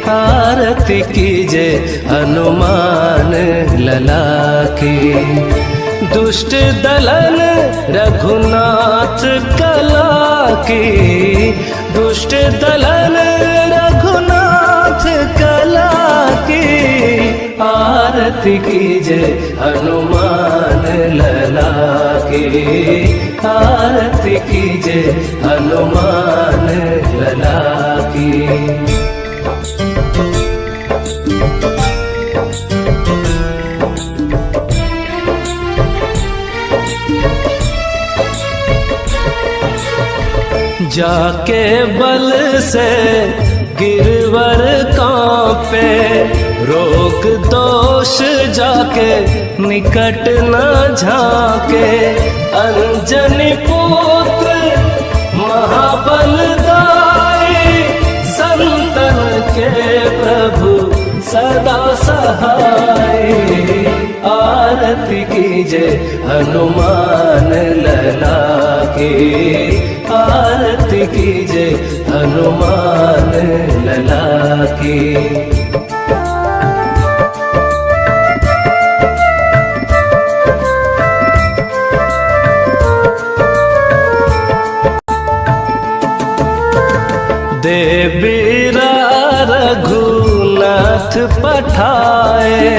आरती कीजे हनुमान लला की। दुष्ट दलन रघुनाथ कला की, दुष्ट दलन रघुनाथ कला की। आरती कीजे हनुमान लला की, आरती कीजे हनुमान लला की। जाके बल से गिरवर कांपे, रोग दोष जाके निकट न झांके। अंजनी पुत्र महाबलदाई, संतन के प्रभु सदा सहाय। आरती कीजे हनुमान लला की, आरती कीजे हनुमान लला की। देवीरा रघुनाथ पठाए,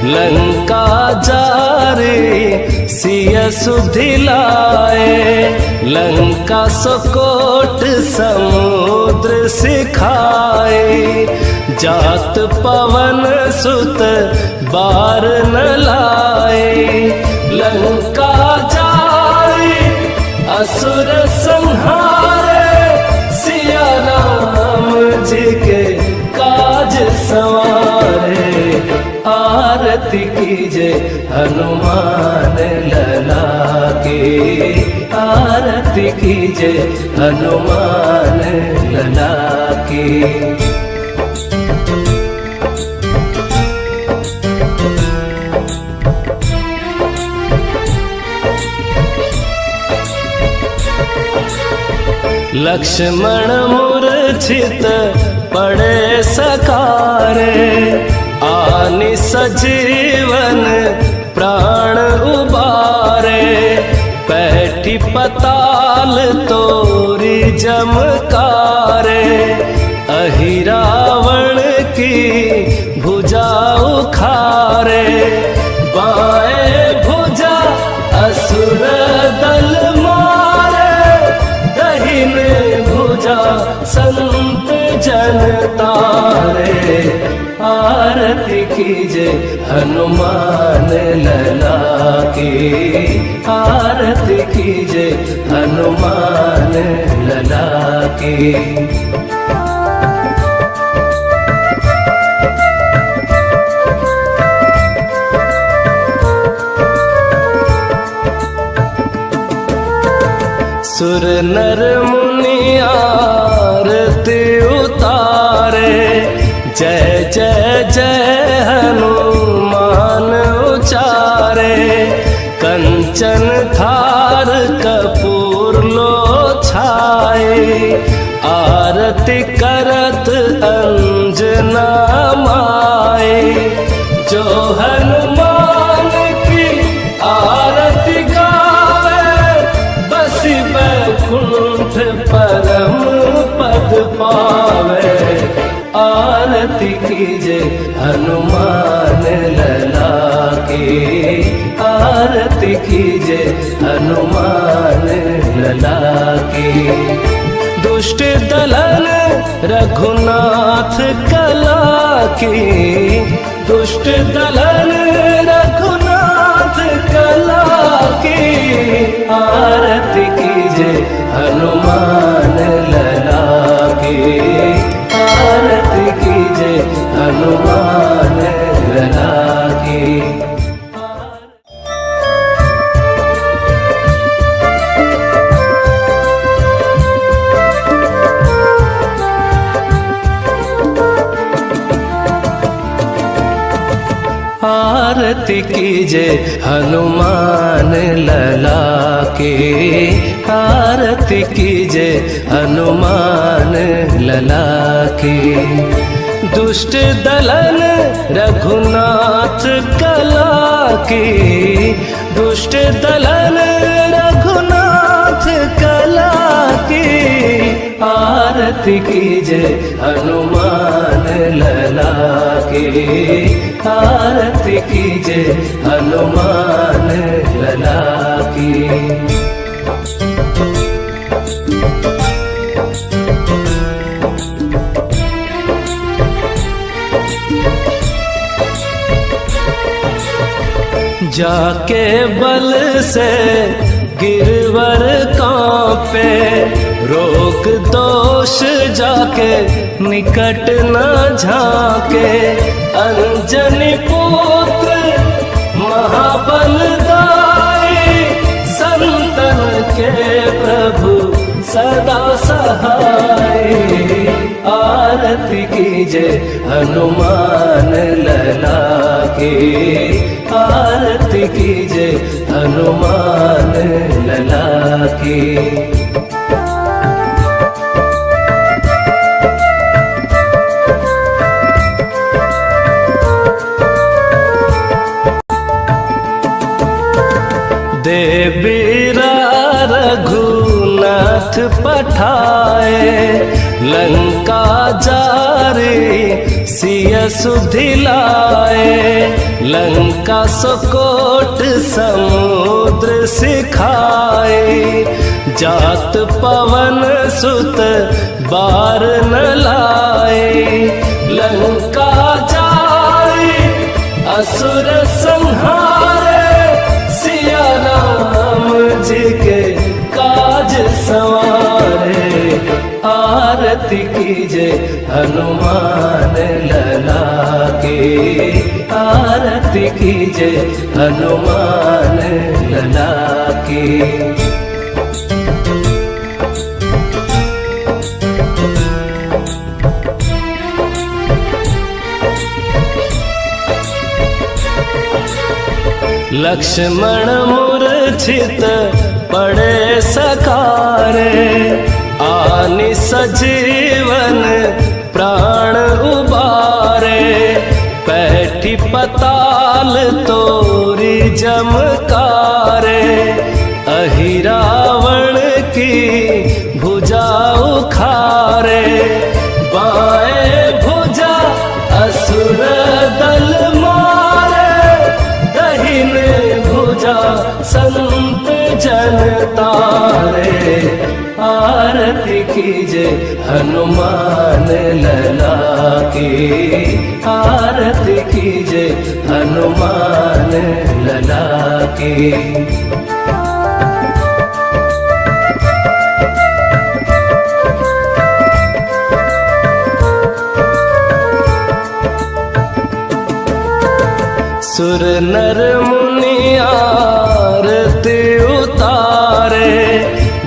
लंका जारे सिया सुधिलाए। लंका सुकोट समुद्र सिखाए, जात पवन सुत बार न लाए। लंका जाए असुर संहारे, सिया राम जी के काज सवारे। आरती कीजे हनुमान लला की, आरती कीजे हनुमान लला की। लक्ष्मण मूर्छित पड़े सकारे, आनि सजीवन प्राण उबारे। पैठी पताल तोरी जमकारे, अहि रावण की भुजा उखारे। बाएं भुजा असुर दल मारे, दाहिने भुजा संत जन तारे। आरती कीजे हनुमान लला की, आरती कीजे हनुमान लला की। सुर नर मुनि आरती उतारे, जय जय जय हनुमान उचारे। कंचन थार कपूर लो छाए, आरती करत अंजना माए। जो हनुमान की आरती गावे, बसी बैकुंठ परम पद पावे। आरती कीजे हनुमान लला की, आरती कीजे हनुमान लला की। दुष्ट दलन रघुनाथ कला की, दुष्ट दलन रघुनाथ कला की। आरती कीजे हनुमान लला की, आरती कीजे हनुमान लला की। आरती कीजे हनुमान लला के, आरती कीजे हनुमान लला के। दुष्ट दलन रघुनाथ कला की, दुष्ट दलन रघुनाथ कला की। आरती कीजे हनुमान लला के, आरती कीजे हनुमान लला की। जाके बल से गिरवर कांपे, रोग दोष जाके निकट न झांके। अंजनी पुत्र महाबलदाई, संतन के प्रभु सदा सहाय। आरती कीजे हनुमान लला की, आरती कीजे हनुमान लला की। देवीरा रघुनाथ पठाए, लंका जारी सिय सुधिलाए। लंका सुकोट समुद्र सिखाए, जात पवन सुत बार न लाए। लंका जारी असुर संहारे, सिया राम जी के काज सवारे। आरती कीजे हनुमान लला की, आरती कीजे हनुमान लला की। लक्ष्मण मूर्छित पड़े सकारे, आनि सजीवन प्राण उबारे। पैठी पताल तोरी जमकारे, अहि रावण की भुजा उखारे। बाएं भुजा असुर दल मारे, दहिने भुजा संत जन तारे। आरती कीजे हनुमान लला की, आरती कीजे हनुमान लला की। सुर नर मुनि आरती उतारे,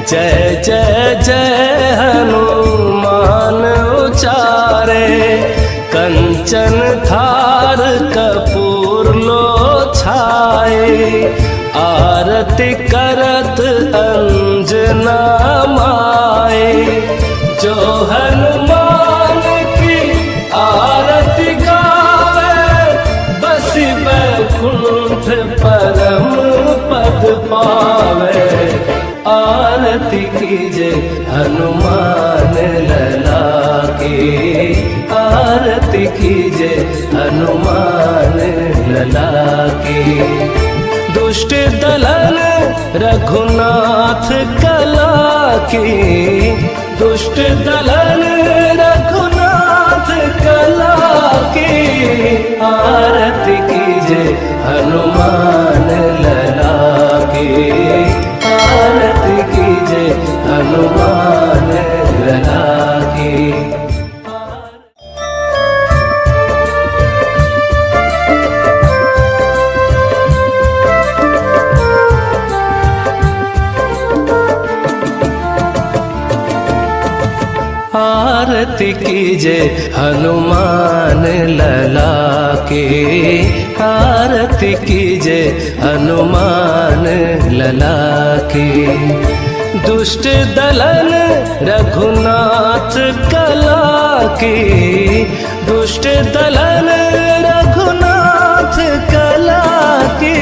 जय जय जय हनुमान उचारे। कंचन थार कपूर लो छाए, आरती करत अंजना माए। जो हनुमान की आरती गावे, बसी बैकुंठ परम पद पावे। आरती कीजे हनुमान लला की, आरती कीजे हनुमान लला की। दुष्ट दलन रघुनाथ कला की, दुष्ट दलन रघुनाथ कला की। आरती कीजे हनुमान लला की, आरती कीजे हनुमान लला की। आरती कीजे हनुमान लला की, आरती कीजे हनुमान लला की। दुष्ट दलन रघुनाथ कला की, दुष्ट दलन रघुनाथ कला की।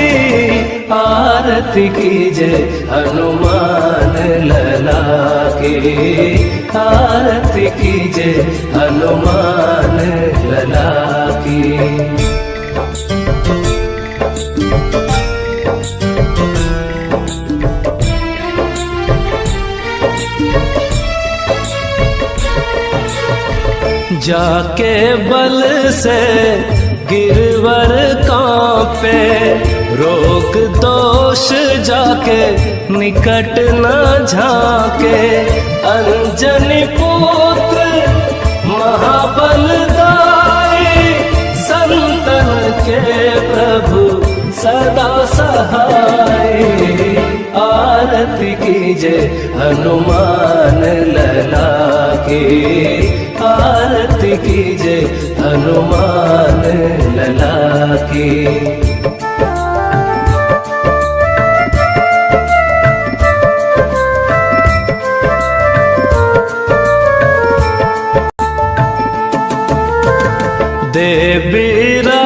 आरती कीजे हनुमान लला की, आरती कीजे हनुमान लला की। जाके बल से गिरवर कांपे, रोग दोष जाके निकट न झांके। अंजनी पुत्र महाबलदाई, संतन के प्रभु सदा सहाय। आरती कीजे हनुमान लला की, आरती कीजे हनुमान लला की। देवीरा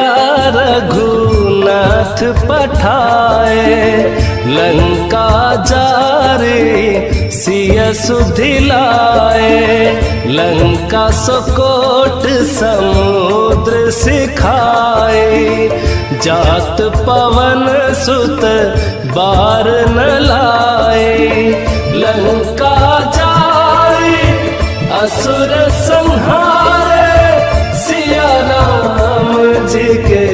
रघुनाथ पठाए, लंका जारे सिय सुधिलाए। लंका सुकोट समुद्र सिखाए, जात पवन सुत बार न लाए। लंका जारे असुर संहारे, सिया राम जी के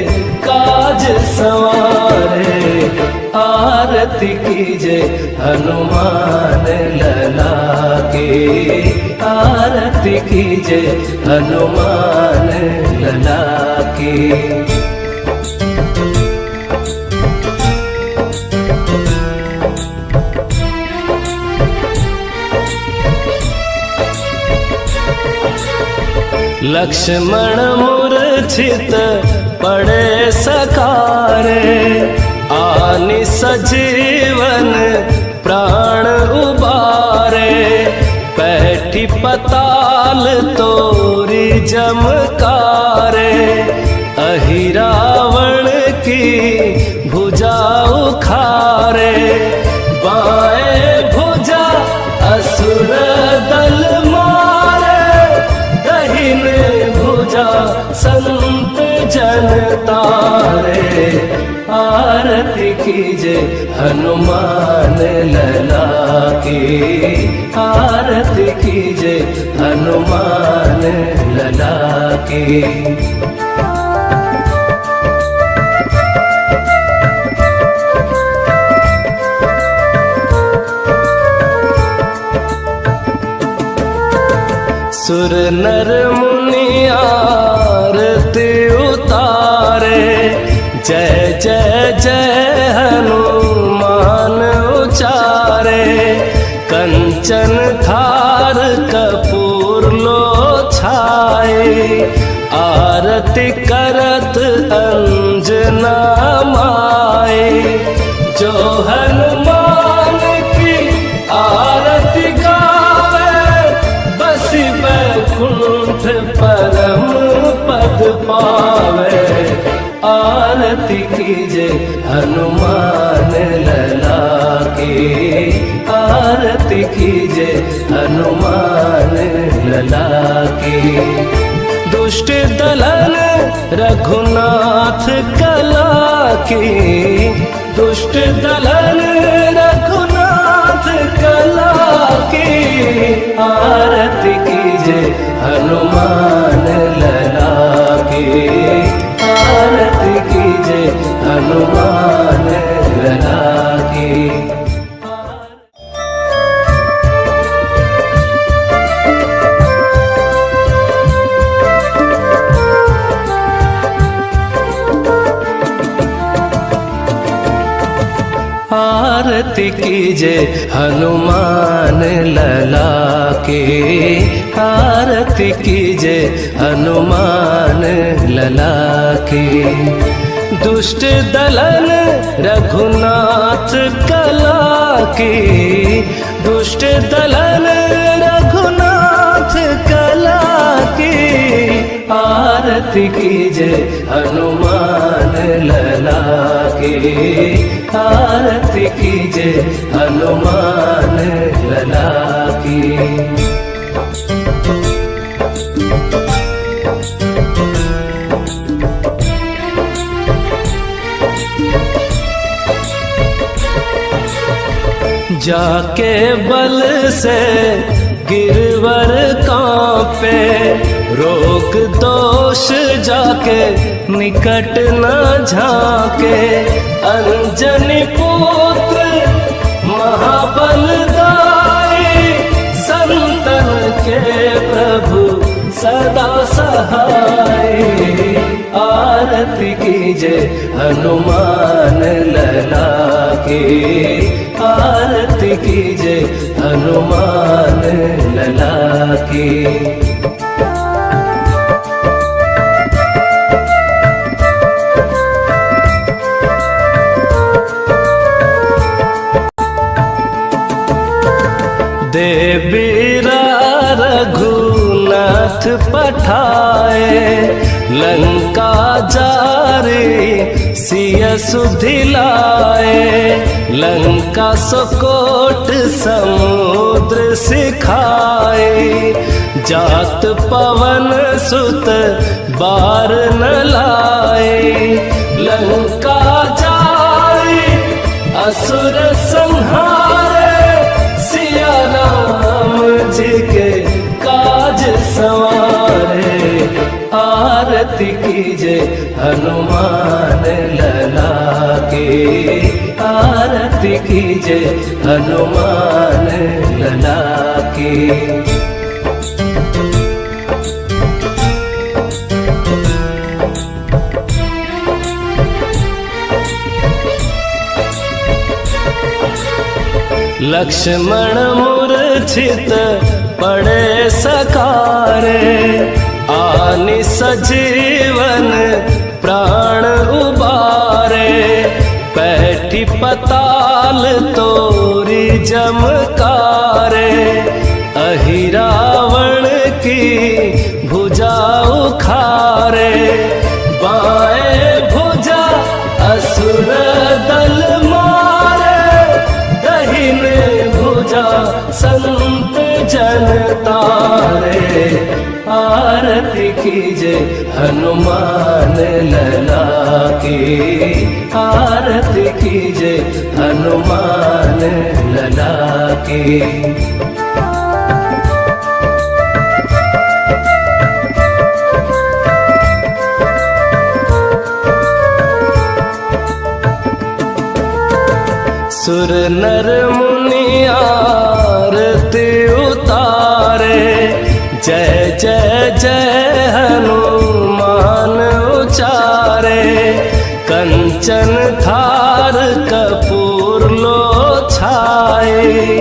काज सवारे। आरती कीजे हनुमान लला की, आरती कीजे हनुमान लला की। लक्ष्मण मूर्छित पड़े सकारे, आनि सजीवन प्राण उबारे। बैठी पताल तोरी जमकारे, अहि रावण की भुजा उखारे। बाएं भुजा असुर दल मारे, दहिने भुजा संत जन तारे। आरती कीजे हनुमान लला की, आरती कीजे हनुमान लला की। सुर नर मुनि आरती उतारे, जय जय जय हनुमान उचारे। कंचन थार कपूर लो छाए, आरती करत अंजना माए। जो हनुमान की आरती गावे, बसी बैकुंठ परम पद पावे। आरती कीजे हनुमान लला की, आरती कीजे हनुमान लला की। दुष्ट दलन रघुनाथ कला की, दुष्ट दलन रघुनाथ कला की। आरती कीजे हनुमान लला की, आरती कीजे हनुमान लला की। आरती कीजे हनुमान लला की, आरती कीजे हनुमान लला की। दुष्ट दलन रघुनाथ कला की, दुष्ट दलन रघुनाथ कला की। आरती कीजे हनुमान लला की, आरती कीजे हनुमान लला की। जाके बल से गिरवर कांपे, रोग दोष जाके निकट न झाके, अंजनी पुत्र महाबलदाई, संतन के प्रभु सदा सहाय। आरती कीजे हनुमान लला की, आरती कीजे हनुमान लला की। देवीरा रघुनाथ पठाए, लंका जारे सिय सुधिलाए। लंका सुकोट समुद्र सिखाए, जात पवन सुत बार न लाए। लंका जाए असुर संहारे, सिया राम जी के काज सवारे। आरती कीजे हनुमान लला की, आरती कीजे हनुमान लला की। लक्ष्मण मूर्छित पड़े सकारे, आनि सजीवन प्राण उबारे। पैठी पताल तोरी जमकारे, अहि रावण की भुजा उखारे। बाएं भुजा असुर दल मारे, दहिने भुजा संत जन तारे। आरती कीजे हनुमान लला की, आरती कीजे हनुमान लला की। सुर नर मुनि आरती उतारे, जय जय जय हनुमान उचारे। कंचन थार कपूर लो छाए,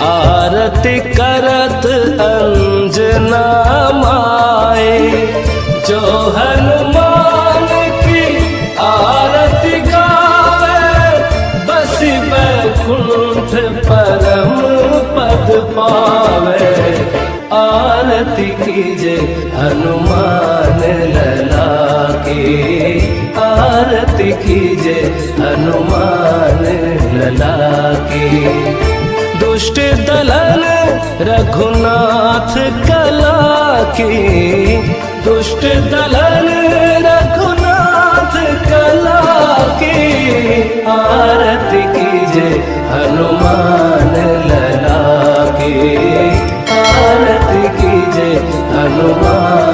आरती करत अंजना माए। जो हनुमान की आरती गावे, बसी बैकुंठ परम पद पावे। आरती कीजे हनुमान लला की, आरती कीजे हनुमान लला की। दुष्ट दलन रघुनाथ कला की, दुष्ट दलन रघुनाथ कला की। आरती कीजे हनुमान लला की, आरती कीजे हनुमान